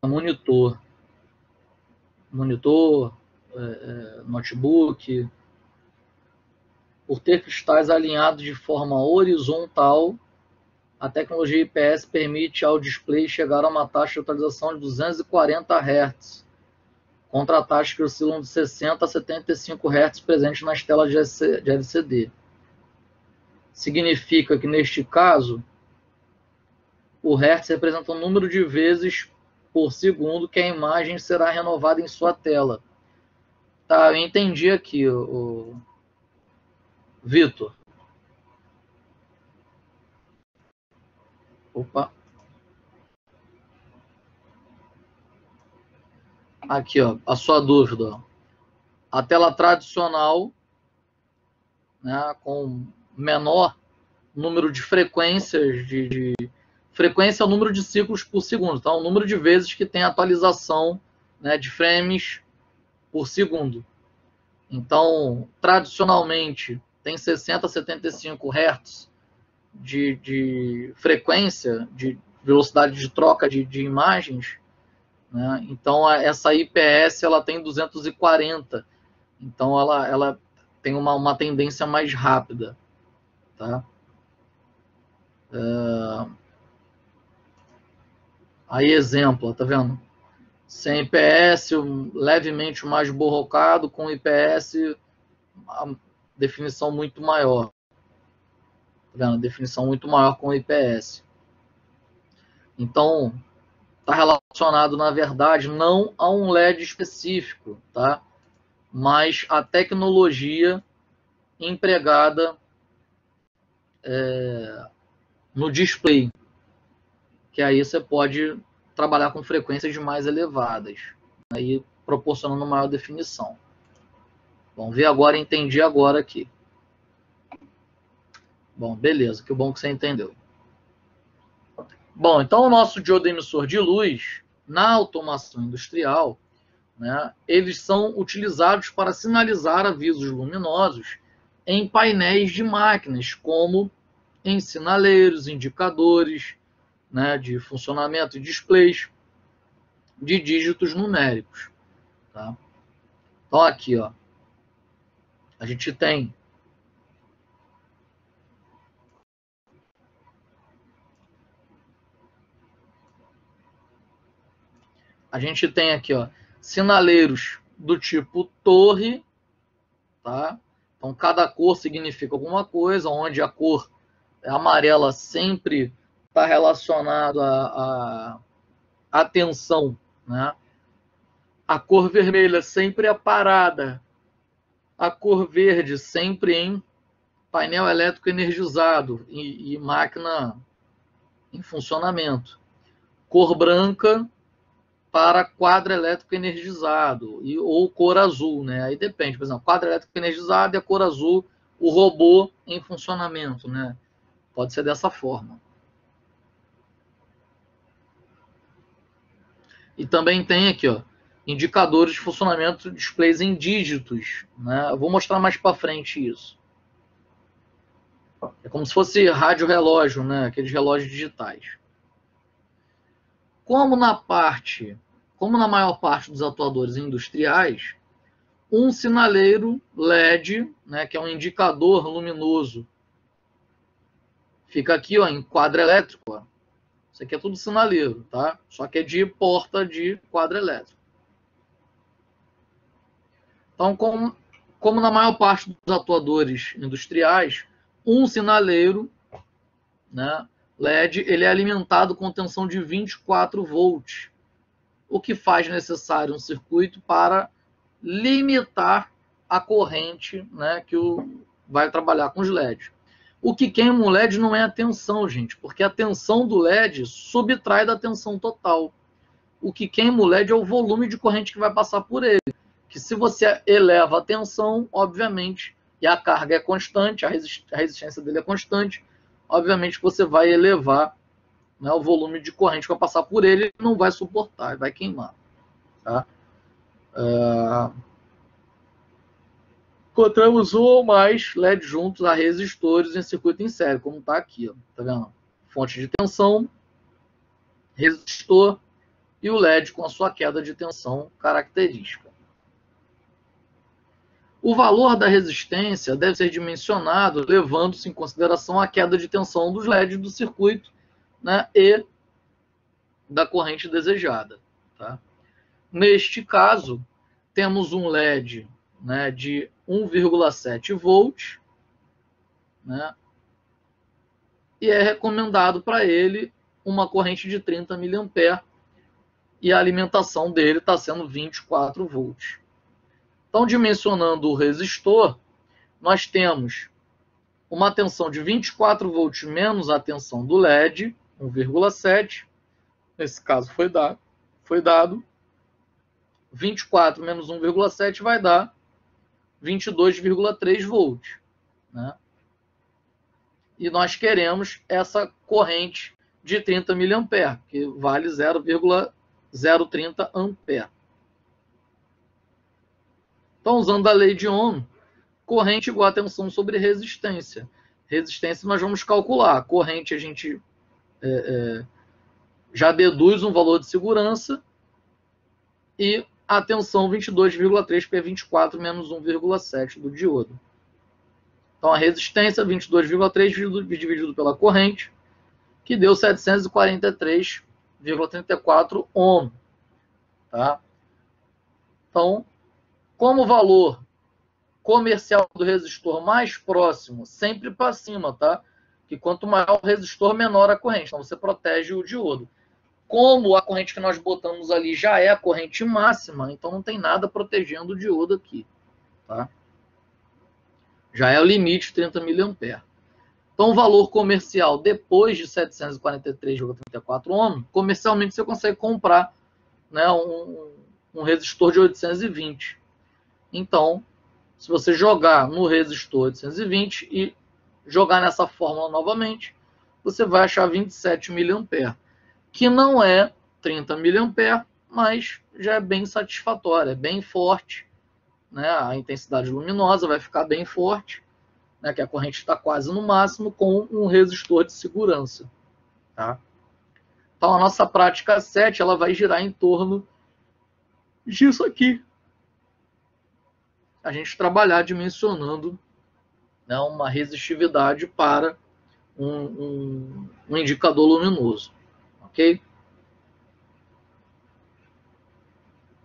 Monitor, notebook. Por ter cristais alinhados de forma horizontal, a tecnologia IPS permite ao display chegar a uma taxa de atualização de 240 Hz, contra taxas que oscilam de 60 a 75 Hz presentes nas telas de LCD. Significa que, neste caso, o Hertz representa o número de vezes por segundo que a imagem será renovada em sua tela. Tá, eu entendi aqui, o Vitor. Opa. Aqui, ó, a sua dúvida. Ó. A tela tradicional, né, com menor número de frequências, frequência é o número de ciclos por segundo, então é o número de vezes que tem atualização, né, de frames por segundo. Então, tradicionalmente, tem 60 a 75 Hz de frequência, de velocidade de troca de imagens, né? Então, essa IPS ela tem 240, então ela tem uma tendência mais rápida. Tá? Aí exemplo, tá vendo? Sem IPS, levemente mais borrocado, com IPS, a definição muito maior. Tá vendo? Definição muito maior com IPS. Então, está relacionado, na verdade, não a um LED específico, tá? Mas a tecnologia empregada no display, que aí você pode trabalhar com frequências mais elevadas, aí proporcionando maior definição. Vamos ver agora, entendi agora aqui. Bom, beleza, que bom que você entendeu. Bom, então o nosso diodo emissor de luz, na automação industrial, né, eles são utilizados para sinalizar avisos luminosos em painéis de máquinas, como em sinaleiros, indicadores, né, de funcionamento e displays de dígitos numéricos. Tá? Então aqui, ó, a gente tem aqui, ó, sinaleiros do tipo torre, tá? Então cada cor significa alguma coisa, onde a cor amarela sempre está relacionada à tensão, né? A cor vermelha sempre é parada, a cor verde sempre em painel elétrico energizado e máquina em funcionamento. Cor branca para quadro elétrico energizado ou cor azul, né? Aí depende, por exemplo, quadro elétrico energizado e a cor azul, o robô em funcionamento, né? Pode ser dessa forma. E também tem aqui, ó, indicadores de funcionamento de displays em dígitos, né? Eu vou mostrar mais para frente isso. É como se fosse rádio-relógio, né? Aqueles relógios digitais. Como na maior parte dos atuadores industriais, um sinaleiro LED, né, que é um indicador luminoso, fica aqui, ó, em quadro elétrico. Ó. Isso aqui é tudo sinaleiro, tá? Só que é de porta de quadro elétrico. Então, como na maior parte dos atuadores industriais, um sinaleiro, né, LED, ele é alimentado com tensão de 24 volts, o que faz necessário um circuito para limitar a corrente, né, que vai trabalhar com os LEDs. O que queima o LED não é a tensão, gente, porque a tensão do LED subtrai da tensão total. O que queima o LED é o volume de corrente que vai passar por ele. Que se você eleva a tensão, obviamente, e a carga é constante, a resistência dele é constante, obviamente você vai elevar, né, o volume de corrente que vai passar por ele, e não vai suportar, vai queimar. Tá? Encontramos um ou mais LEDs juntos a resistores em circuito em série, como está aqui. Ó. Tá vendo? Fonte de tensão, resistor e o LED com a sua queda de tensão característica. O valor da resistência deve ser dimensionado levando-se em consideração a queda de tensão dos LEDs do circuito, né, e da corrente desejada. Tá? Neste caso, temos um LED, né, de 1,7 volts, né, e é recomendado para ele uma corrente de 30 mA e a alimentação dele está sendo 24 volts. Então, dimensionando o resistor, nós temos uma tensão de 24 volts menos a tensão do LED, 1,7. Nesse caso foi dado. 24 menos 1,7 vai dar 22,3 volts. Né? E nós queremos essa corrente de 30 mA, que vale 0,030 ampere. Então, usando a lei de Ohm, corrente igual a tensão sobre resistência. Resistência nós vamos calcular. Corrente a gente já deduz um valor de segurança e a tensão 22,3 P24 menos 1,7 do diodo. Então, a resistência, 22,3 dividido pela corrente, que deu 743,34 ohm. Tá? Então, como o valor comercial do resistor mais próximo, sempre para cima, tá? Que quanto maior o resistor, menor a corrente. Então, você protege o diodo. Como a corrente que nós botamos ali já é a corrente máxima, então não tem nada protegendo o diodo aqui. Tá? Já é o limite 30 mA. Então, o valor comercial depois de 743,34 ohm, comercialmente você consegue comprar, né, um resistor de 820. Então, se você jogar no resistor 820 e jogar nessa fórmula novamente, você vai achar 27 mA, que não é 30 mA, mas já é bem satisfatório, é bem forte, né? A intensidade luminosa vai ficar bem forte, né? Que a corrente está quase no máximo, com um resistor de segurança. Tá? Então, a nossa prática 7 ela vai girar em torno disso aqui. A gente trabalhar dimensionando, né, uma resistividade para um indicador luminoso. Ok?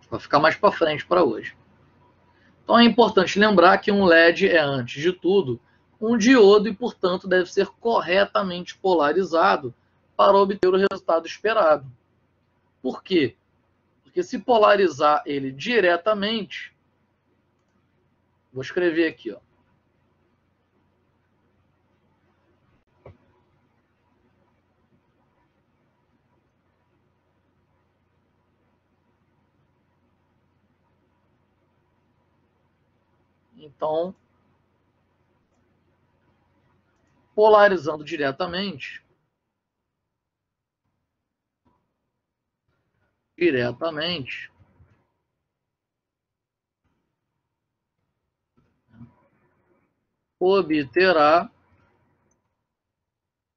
Vai ficar mais para frente para hoje. Então é importante lembrar que um LED é, antes de tudo, um diodo e, portanto, deve ser corretamente polarizado para obter o resultado esperado. Por quê? Porque se polarizar ele diretamente, vou escrever aqui, ó. Então, polarizando diretamente, obterá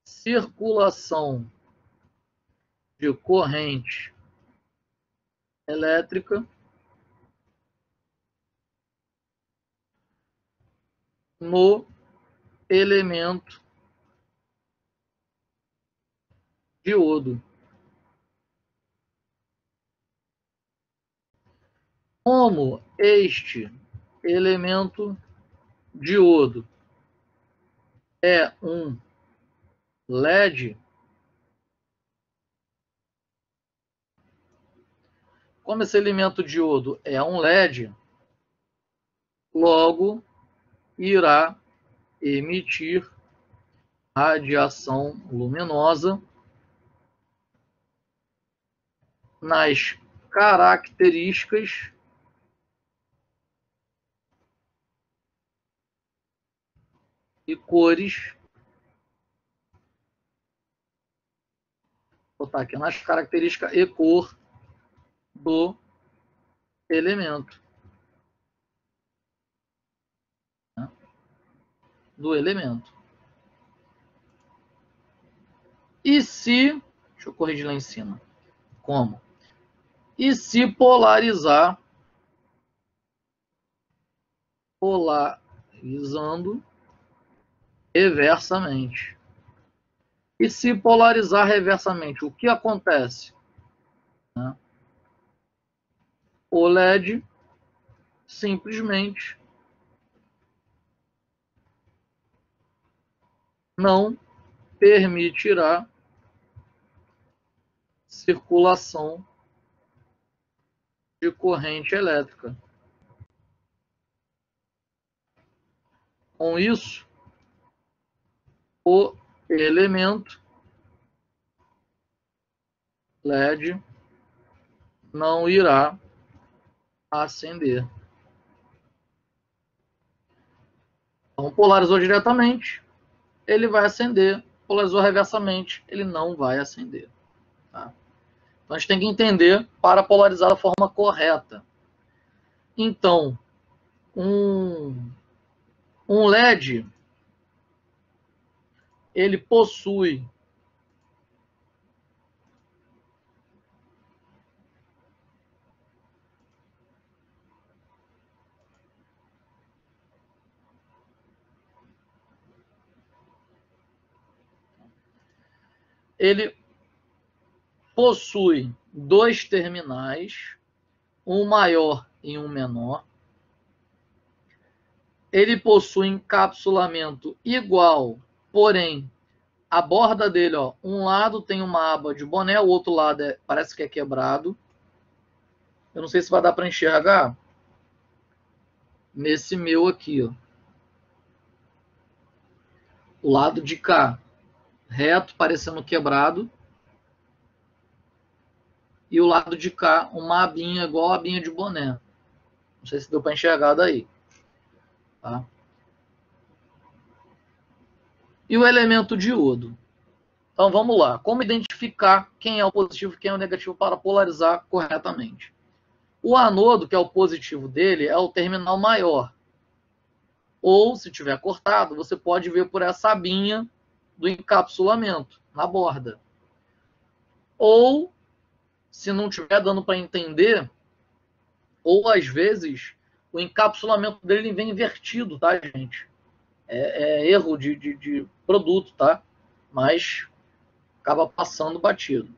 circulação de corrente elétrica no elemento diodo. Como este elemento diodo é um LED, como esse elemento diodo é um LED, logo irá emitir radiação luminosa nas características e cores, vou botar aqui, nas características e cor do elemento. Né? Do elemento. E se, deixa eu corrigir lá em cima, como? E se polarizando reversamente. E se polarizar reversamente, o que acontece? Né? O LED simplesmente não permitirá circulação de corrente elétrica. Com isso, o elemento LED não irá acender. Então, polarizou diretamente, ele vai acender. Polarizou reversamente, ele não vai acender. Tá? Então, a gente tem que entender para polarizar da forma correta. Então, um LED, ele possui ele possui dois terminais, um maior e um menor. Ele possui encapsulamento igual, porém, a borda dele, ó, um lado tem uma aba de boné, o outro lado parece que é quebrado. Eu não sei se vai dar para enxergar nesse meu aqui, ó. O lado de cá, reto, parecendo quebrado. E o lado de cá, uma abinha igual a abinha de boné. Não sei se deu para enxergar daí. Tá? E o elemento diodo. Então vamos lá. Como identificar quem é o positivo e quem é o negativo para polarizar corretamente? O anodo, que é o positivo dele, é o terminal maior. Ou, se tiver cortado, você pode ver por essa abinha do encapsulamento na borda. Ou, se não tiver dando para entender, ou às vezes o encapsulamento dele vem invertido, tá, gente? É erro de produto, tá? Mas acaba passando batido.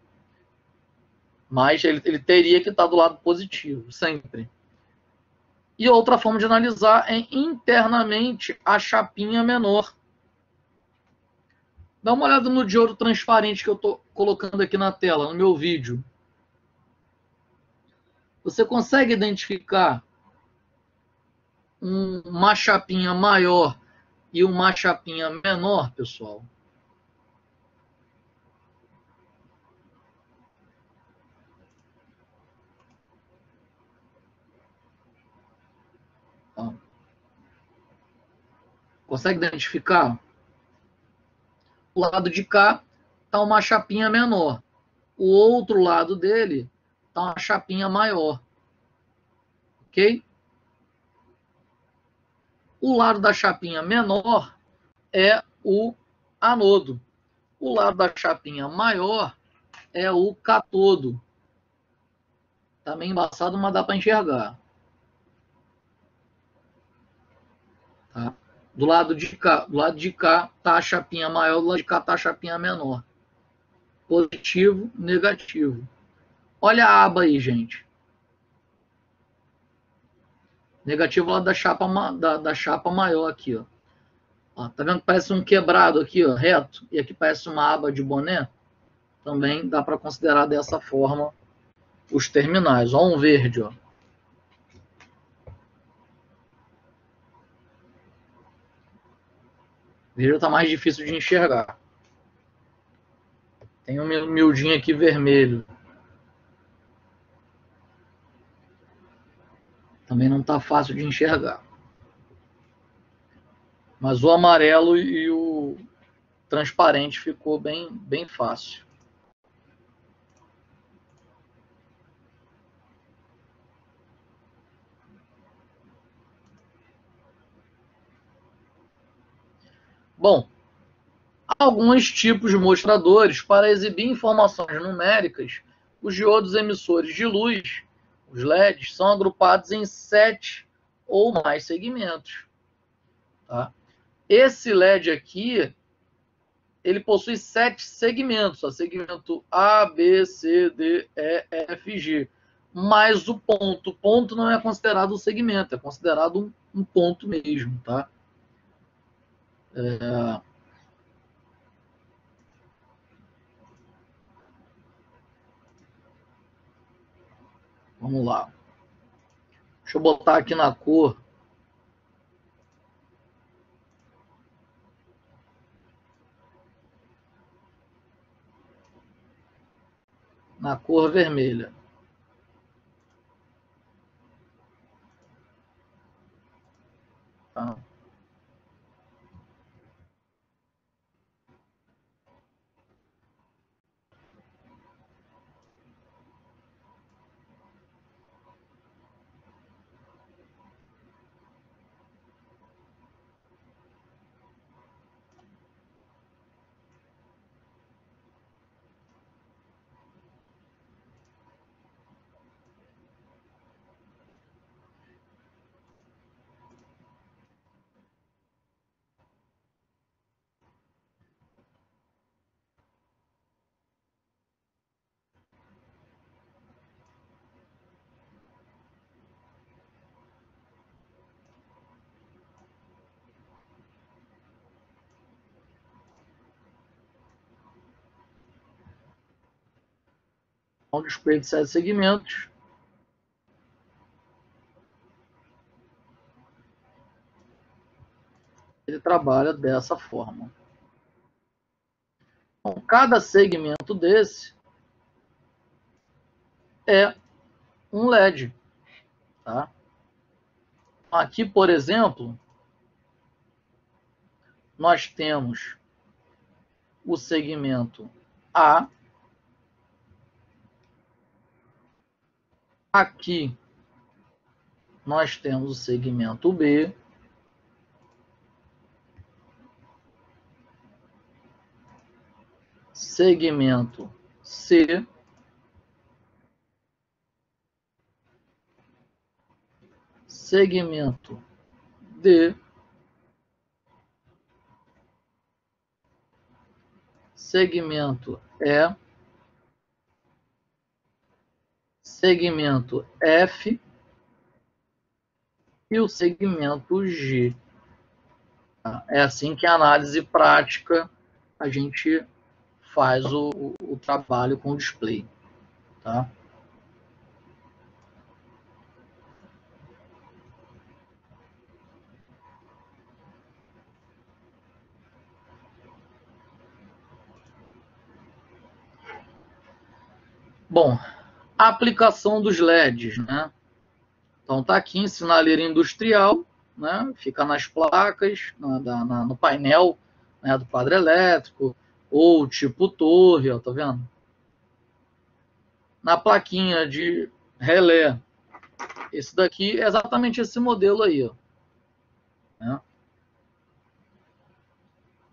Mas ele teria que estar do lado positivo, sempre. E outra forma de analisar é internamente a chapinha menor. Dá uma olhada no diodo transparente que eu estou colocando aqui na tela, no meu vídeo. Você consegue identificar uma chapinha maior e uma chapinha menor, pessoal? Consegue identificar? O lado de cá está uma chapinha menor. O outro lado dele está uma chapinha maior. Ok? O lado da chapinha menor é o anodo. O lado da chapinha maior é o catodo. Tá meio embaçado, mas dá para enxergar. Tá? Do lado de cá tá a chapinha maior, do lado de cá tá a chapinha menor. Positivo, negativo. Olha a aba aí, gente. Negativo lá da chapa maior aqui, ó. Ó. Tá vendo que parece um quebrado aqui, ó, reto? E aqui parece uma aba de boné? Também dá para considerar dessa forma os terminais. Ó, um verde, ó. Verde está mais difícil de enxergar. Tem um miudinho aqui vermelho. Também não está fácil de enxergar. Mas o amarelo e o transparente ficou bem fácil. Bom, há alguns tipos de mostradores para exibir informações numéricas. Os diodos emissores de luz, os LEDs, são agrupados em 7 ou mais segmentos. Tá? Esse LED aqui, ele possui 7 segmentos, ó, segmento A, B, C, D, E, F, G. Mas o ponto não é considerado um segmento, é considerado um ponto mesmo, tá? Vamos lá. Deixa eu botar aqui na cor. Na cor vermelha. Tá? Um display de 7 segmentos. Ele trabalha dessa forma. Então, cada segmento desse é um LED. Tá? Aqui, por exemplo, nós temos o segmento A. Aqui nós temos o segmento B. Segmento C. Segmento D. Segmento E. Segmento F. E o segmento G. É assim que a análise prática a gente faz o trabalho com o display. Tá? Bom, a aplicação dos LEDs, né? Então tá aqui em sinaleira industrial, né? Fica nas placas, no painel, né, do quadro elétrico, ou tipo torre, ó, tá vendo? Na plaquinha de relé, esse daqui é exatamente esse modelo aí, ó, né?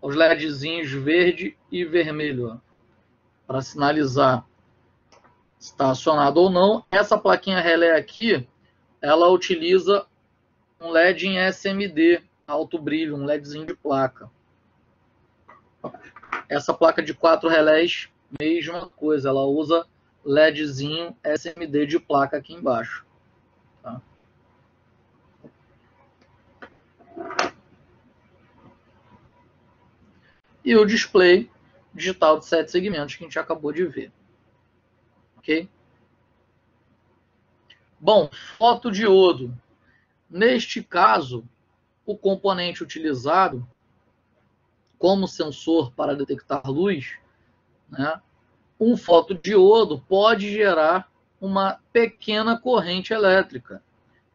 Os LEDzinhos verde e vermelho, para sinalizar se está acionado ou não. Essa plaquinha relé aqui, ela utiliza um LED em SMD, alto brilho, um LEDzinho de placa. Essa placa de 4 relés, mesma coisa, ela usa LEDzinho SMD de placa aqui embaixo. Tá? E o display digital de 7 segmentos que a gente acabou de ver. Ok? Bom, fotodiodo. Neste caso, o componente utilizado como sensor para detectar luz, né, um fotodiodo pode gerar uma pequena corrente elétrica,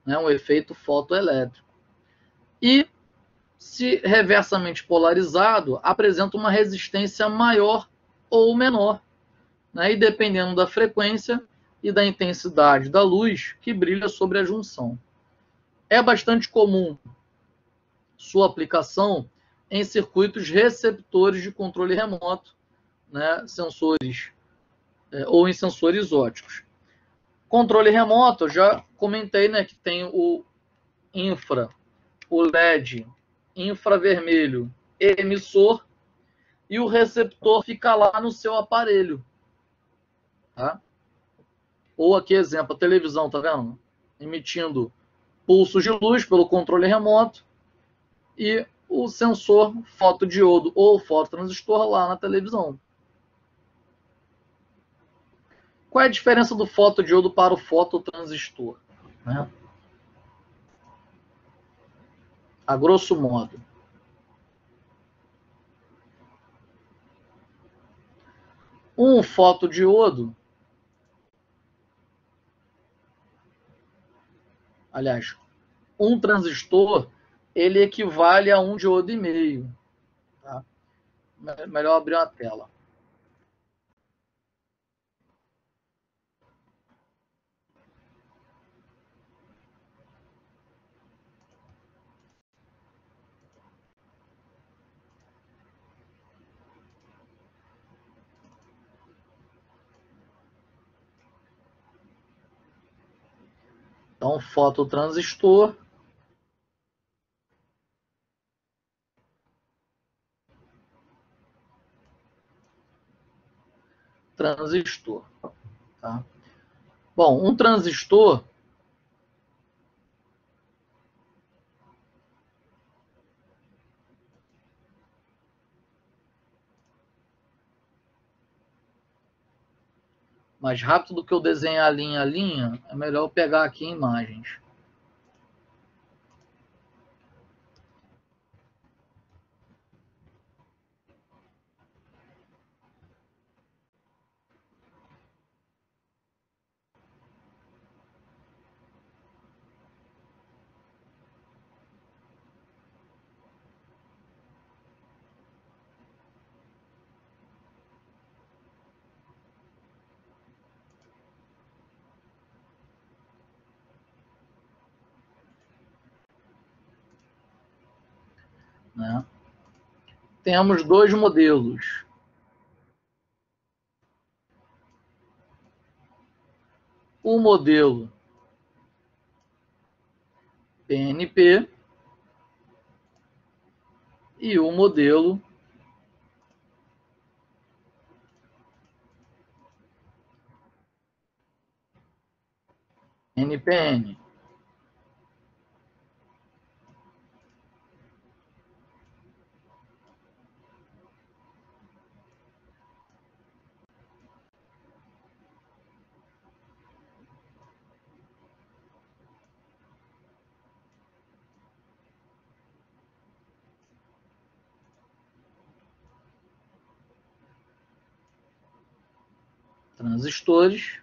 né, um efeito fotoelétrico. E, se reversamente polarizado, apresenta uma resistência maior ou menor, né, e dependendo da frequência e da intensidade da luz que brilha sobre a junção. É bastante comum sua aplicação em circuitos receptores de controle remoto, né, sensores ou em sensores óticos. Controle remoto, eu já comentei, né, que tem o infra, o LED, infravermelho, emissor, e o receptor fica lá no seu aparelho. Tá? Ou aqui, exemplo, a televisão, tá vendo? Emitindo pulsos de luz pelo controle remoto e o sensor fotodiodo ou fototransistor lá na televisão. Qual é a diferença do fotodiodo para o fototransistor? Né? A grosso modo. Um fotodiodo, aliás, um transistor, ele equivale a um diodo e meio. Tá? Melhor abrir uma tela. Então, fototransistor, transistor. Tá? Bom, um transistor, mais rápido do que eu desenhar linha a linha, é melhor eu pegar aqui imagens. Né? Temos dois modelos. O modelo PNP e o modelo NPN. Transistores,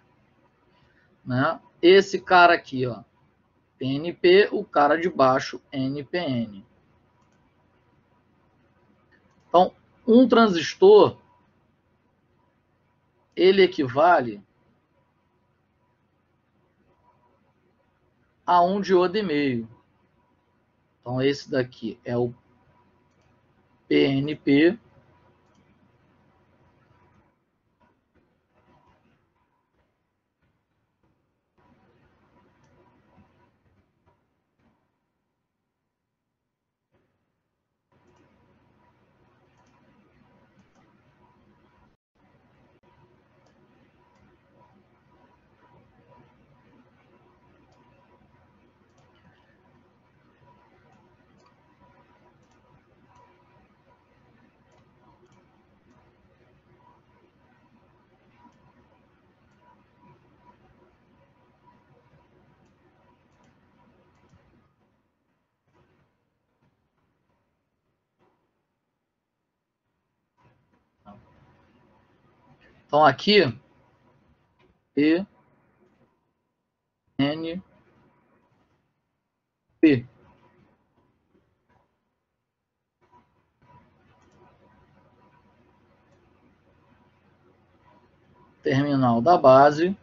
né? Esse cara aqui, ó, PNP, o cara de baixo, NPN. Então, um transistor, ele equivale a um diodo e meio. Então, esse daqui é o PNP. Então, aqui, P, N, P. Terminal da base,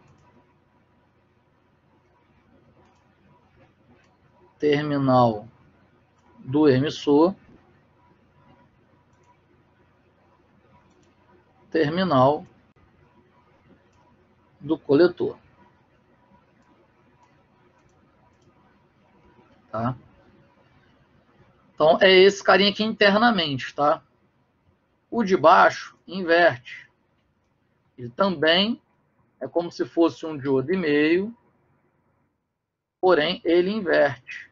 terminal do emissor, terminal do coletor. Tá? Então, é esse carinha aqui internamente, tá? O de baixo inverte. Ele também é como se fosse um diodo e meio, porém ele inverte.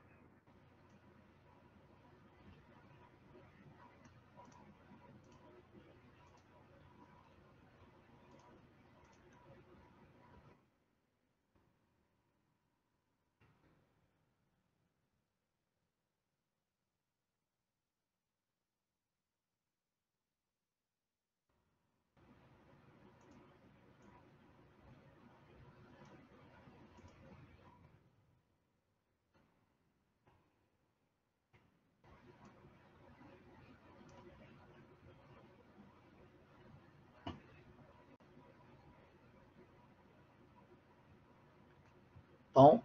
Então,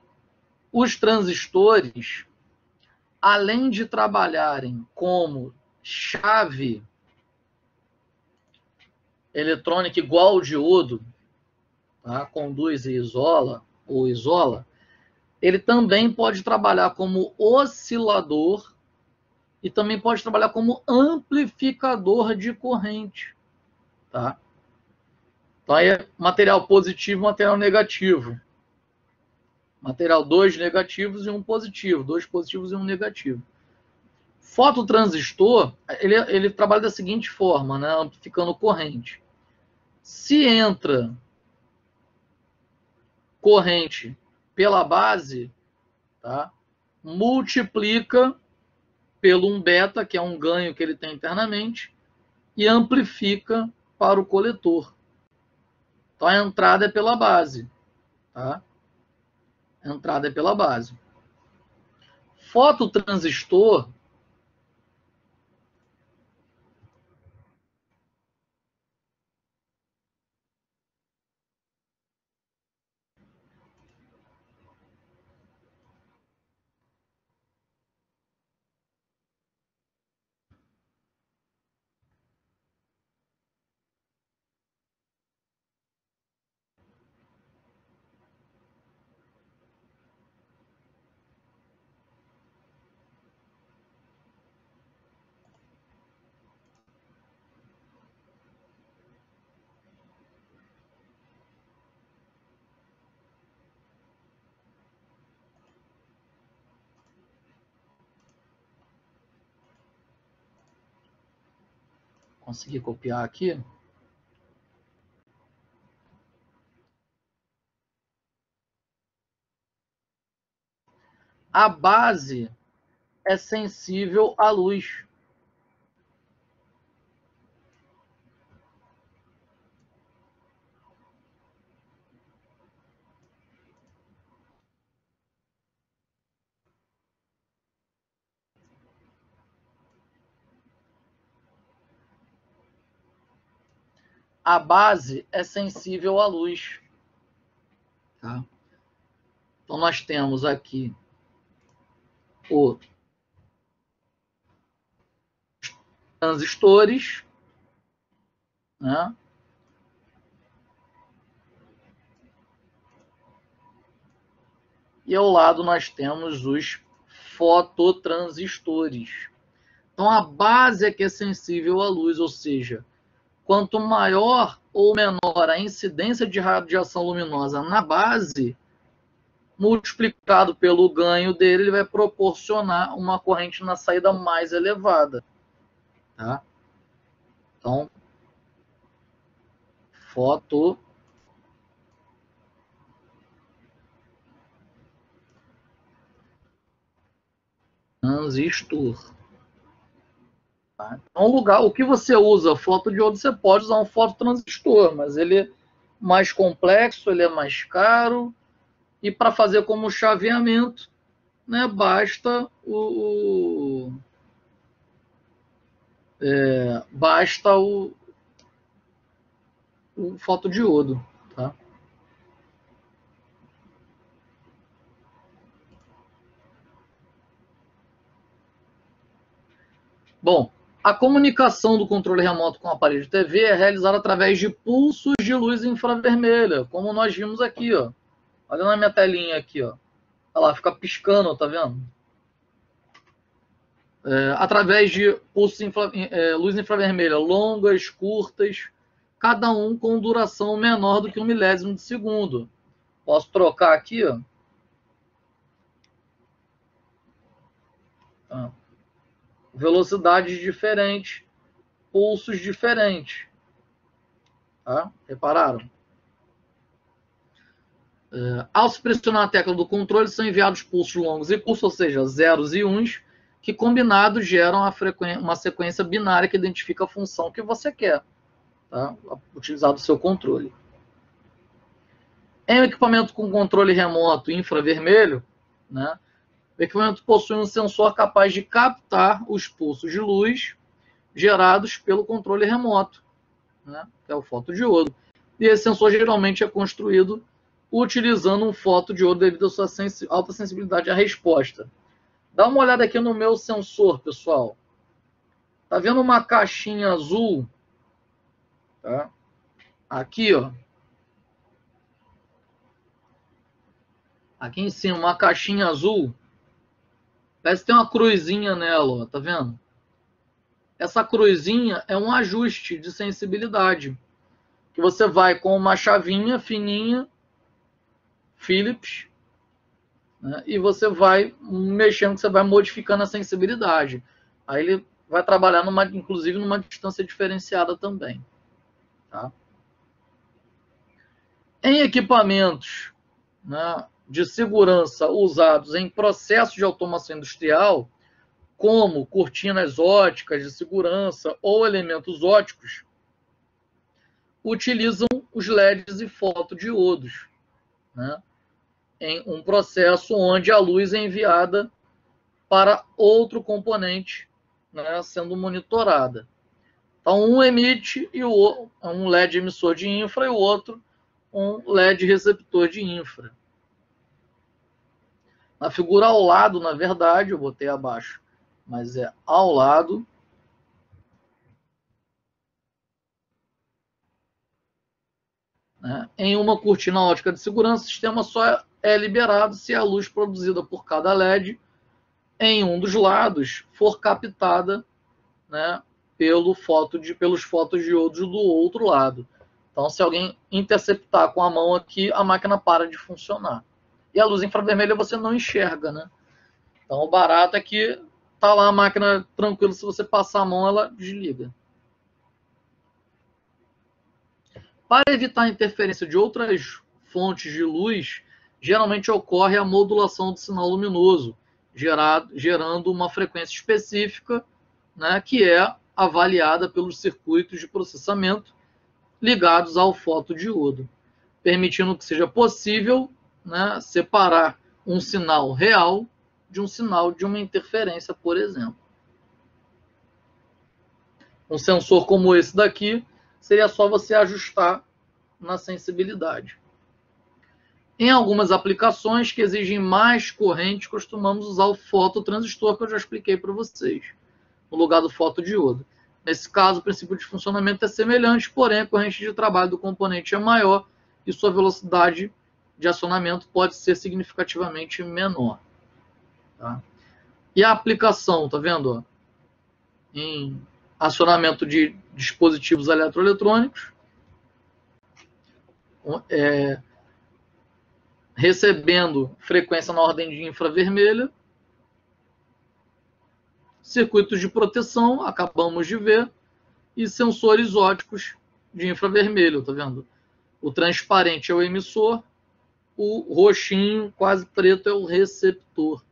os transistores, além de trabalharem como chave eletrônica igual ao diodo, tá? Conduz e isola, ou isola, ele também pode trabalhar como oscilador e também pode trabalhar como amplificador de corrente. Tá? Então, aí é material positivo e material negativo. Material 2 negativos e um positivo, 2 positivos e um negativo. Fototransistor, ele trabalha da seguinte forma, né? Amplificando corrente. Se entra corrente pela base, tá? Multiplica pelo 1 beta, que é um ganho que ele tem internamente, e amplifica para o coletor. Então a entrada é pela base, tá? A entrada é pela base. Fototransistor, consegui copiar aqui. A base é sensível à luz. A base é sensível à luz. Tá? Então, nós temos aqui os transistores, né? E ao lado nós temos os fototransistores. Então, a base é que é sensível à luz, ou seja, quanto maior ou menor a incidência de radiação luminosa na base, multiplicado pelo ganho dele, ele vai proporcionar uma corrente na saída mais elevada. Tá? Então, fototransistor. Tá? Então, o que você usa fotodiodo, você pode usar um fototransistor, mas ele é mais complexo, ele é mais caro, e para fazer como chaveamento, né, basta o fotodiodo. Tá? Bom, a comunicação do controle remoto com o aparelho de TV é realizada através de pulsos de luz infravermelha, como nós vimos aqui, ó. Olha na minha telinha aqui, ó. Olha lá, fica piscando, tá vendo? Através de pulsos luz infravermelha longas, curtas, cada um com duração menor do que 1 milésimo de segundo. Posso trocar aqui, ó. Tá. Velocidades diferentes, pulsos diferentes. Tá? Repararam? Ao se pressionar a tecla do controle, são enviados pulsos longos e curtos, ou seja, zeros e uns, que combinados geram uma sequência binária que identifica a função que você quer, tá? Utilizar do seu controle. Em um equipamento com controle remoto infravermelho, né, o equipamento possui um sensor capaz de captar os pulsos de luz gerados pelo controle remoto, né, que é o fotodiodo. E esse sensor geralmente é construído utilizando um fotodiodo devido à sua alta sensibilidade à resposta. Dá uma olhada aqui no meu sensor, pessoal. Tá vendo uma caixinha azul? Tá? Aqui, ó. Aqui em cima, uma caixinha azul. Parece que tem uma cruzinha nela, ó. Tá vendo? Essa cruzinha é um ajuste de sensibilidade. Que você vai com uma chavinha fininha, Philips, né, e você vai mexendo, você vai modificando a sensibilidade. Aí ele vai trabalhar, inclusive, numa distância diferenciada também. Tá? Em equipamentos né, de segurança usados em processos de automação industrial, como cortinas óticas de segurança ou elementos óticos, utilizam os LEDs e fotodiodos, né, em um processo onde a luz é enviada para outro componente, né, sendo monitorada. Então, um emite e um LED emissor de infra e o outro um LED receptor de infra. Na figura ao lado, na verdade, eu botei abaixo, mas é ao lado. Né? Em uma cortina ótica de segurança, o sistema só é liberado se a luz produzida por cada LED em um dos lados for captada, né, pelos fotodiodos do outro lado. Então, se alguém interceptar com a mão aqui, a máquina para de funcionar. E a luz infravermelha você não enxerga, né? Então, o barato é que tá lá a máquina tranquila, se você passar a mão, ela desliga. Para evitar a interferência de outras fontes de luz, geralmente ocorre a modulação do sinal luminoso, gerando uma frequência específica, né, que é avaliada pelos circuitos de processamento ligados ao fotodiodo, permitindo que seja possível, né, separar um sinal real de um sinal de uma interferência, por exemplo. Um sensor como esse daqui seria só você ajustar na sensibilidade. Em algumas aplicações que exigem mais corrente, costumamos usar o fototransistor, que eu já expliquei para vocês, no lugar do fotodiodo. Nesse caso, o princípio de funcionamento é semelhante, porém a corrente de trabalho do componente é maior e sua velocidade de acionamento pode ser significativamente menor. Tá? E a aplicação, tá vendo? Em acionamento de dispositivos eletroeletrônicos, recebendo frequência na ordem de infravermelha, circuitos de proteção, acabamos de ver, e sensores óticos de infravermelho, tá vendo? O transparente é o emissor, o roxinho, quase preto, é o receptor.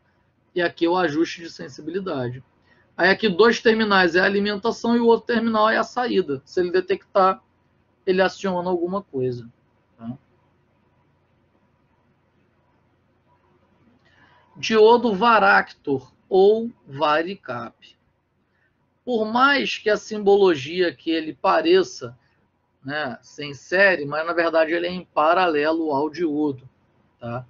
E aqui é o ajuste de sensibilidade. Aí aqui 2 terminais é a alimentação e o outro terminal é a saída. Se ele detectar, ele aciona alguma coisa. Tá? Diodo varactor ou varicap. Por mais que a simbologia que ele pareça, né, sem série, mas na verdade ele é em paralelo ao diodo. Tá?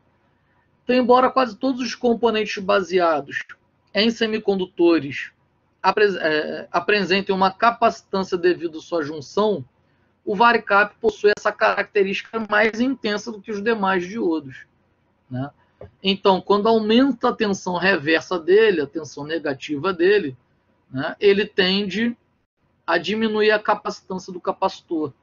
Então, embora quase todos os componentes baseados em semicondutores apresentem uma capacitância devido à sua junção, o varicap possui essa característica mais intensa do que os demais diodos. Né? Então, quando aumenta a tensão reversa dele, a tensão negativa dele, né, ele tende a diminuir a capacitância do capacitor.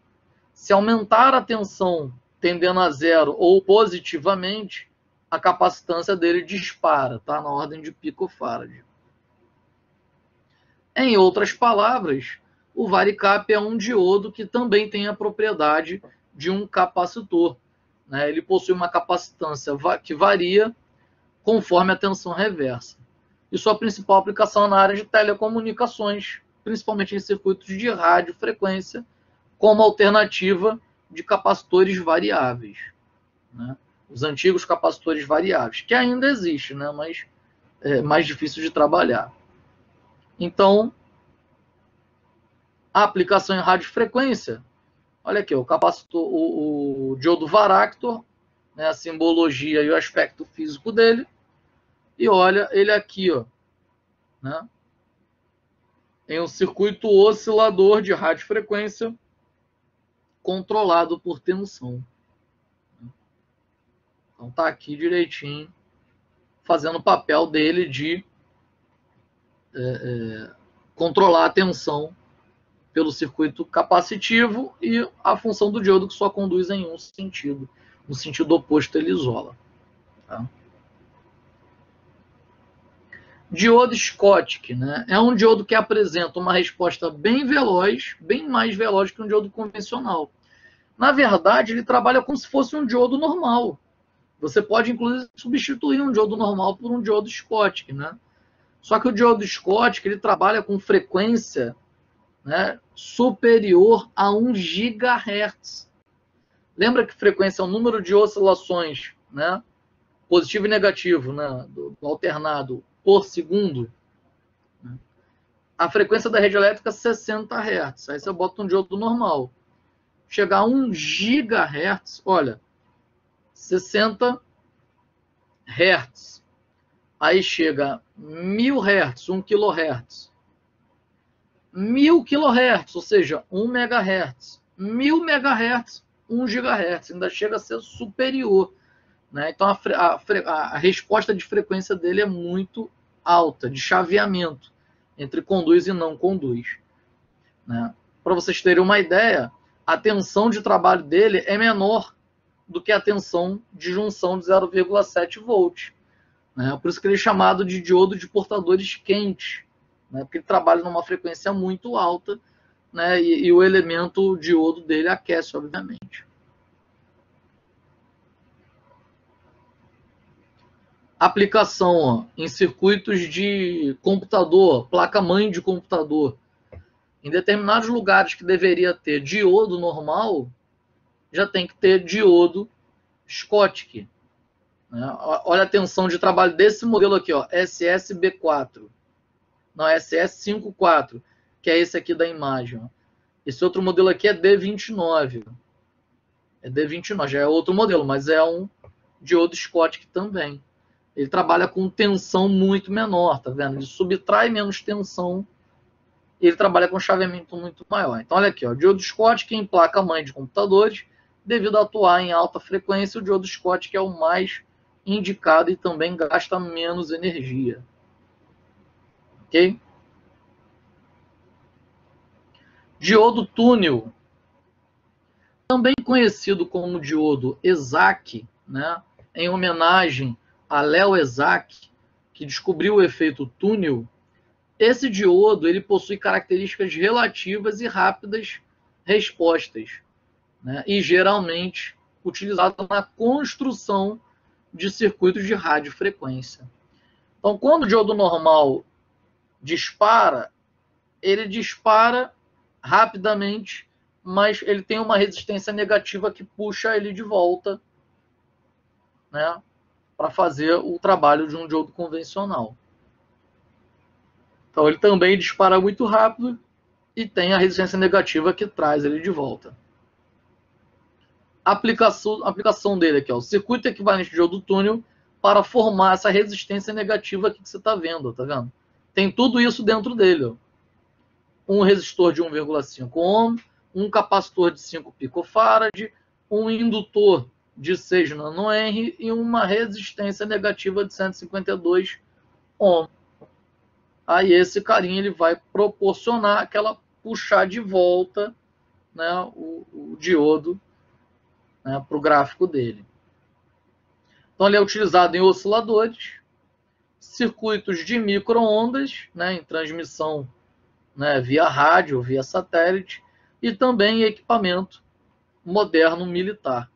Se aumentar a tensão tendendo a zero ou positivamente, a capacitância dele dispara, tá? Na ordem de picofarad. Em outras palavras, o varicap é um diodo que também tem a propriedade de um capacitor. Né? Ele possui uma capacitância que varia conforme a tensão reversa. E sua principal aplicação é na área de telecomunicações, principalmente em circuitos de radiofrequência, como alternativa de capacitores variáveis. Né? Os antigos capacitores variáveis, que ainda existem, né? Mas é mais difícil de trabalhar. Então, a aplicação em radiofrequência, olha aqui, o capacitor, o diodo varactor, né, a simbologia e o aspecto físico dele, e olha ele aqui, ó, né, em um circuito oscilador de radiofrequência controlado por tensão. Então tá aqui direitinho, fazendo o papel dele de controlar a tensão pelo circuito capacitivo e a função do diodo que só conduz em um sentido. No sentido oposto ele isola. Tá? Diodo Schottky, né? É um diodo que apresenta uma resposta bem veloz, bem mais veloz que um diodo convencional. Na verdade, ele trabalha como se fosse um diodo normal. Você pode, inclusive, substituir um diodo normal por um diodo Schottky, né? Só que o diodo Schottky, ele trabalha com frequência, né, superior a 1 GHz. Lembra que frequência é o número de oscilações, né, positivo e negativo, né, do alternado por segundo? A frequência da rede elétrica é 60 Hz. Aí você bota um diodo normal. Chegar a 1 GHz, olha, 60 Hz. Aí chega 1000 Hz, 1 kHz. 1000 kHz, ou seja, 1 MHz. 1000 MHz, 1 GHz. Ainda chega a ser superior, né? Então a resposta de frequência dele é muito alta, de chaveamento entre conduz e não conduz, né? Para vocês terem uma ideia, a tensão de trabalho dele é menor do que a tensão de junção de 0,7 volts, né? Por isso que ele é chamado de diodo de portadores quentes, né? Porque ele trabalha numa frequência muito alta, né? E o elemento diodo dele aquece, obviamente. Aplicação, ó, em circuitos de computador, placa-mãe de computador. Em determinados lugares que deveria ter diodo normal, já tem que ter diodo Schottky, né? Olha a tensão de trabalho desse modelo aqui, ó, SSB4. Não, SS54, que é esse aqui da imagem. Ó. Esse outro modelo aqui é D29. É D29, já é outro modelo, mas é um diodo Schottky também. Ele trabalha com tensão muito menor, tá vendo? Ele subtrai menos tensão e ele trabalha com chaveamento muito maior. Então, olha aqui, ó, o diodo Schottky em placa-mãe de computadores, devido a atuar em alta frequência, o diodo Schottky é o mais indicado e também gasta menos energia. Ok? Diodo túnel, também conhecido como diodo ESAC, né, em homenagem a Leo Szak, que descobriu o efeito túnel. Esse diodo ele possui características relativas e rápidas respostas, né, e geralmente utilizado na construção de circuitos de radiofrequência. Então, quando o diodo normal dispara, ele dispara rapidamente, mas ele tem uma resistência negativa que puxa ele de volta, né, para fazer o trabalho de um diodo convencional. Então ele também dispara muito rápido e tem a resistência negativa que traz ele de volta. A aplicação dele aqui, ó, o circuito equivalente de diodo túnel para formar essa resistência negativa aqui que você está vendo, tá vendo? Tem tudo isso dentro dele, ó. Um resistor de 1,5 ohm, um capacitor de 5 picofarad, um indutor de 6 nanohenry e uma resistência negativa de 152 ohm. Aí esse carinha ele vai proporcionar aquela puxar de volta, né, o diodo, né, para o gráfico dele. Então ele é utilizado em osciladores, circuitos de micro-ondas, né, em transmissão, né, via rádio, via satélite, e também em equipamento moderno militar.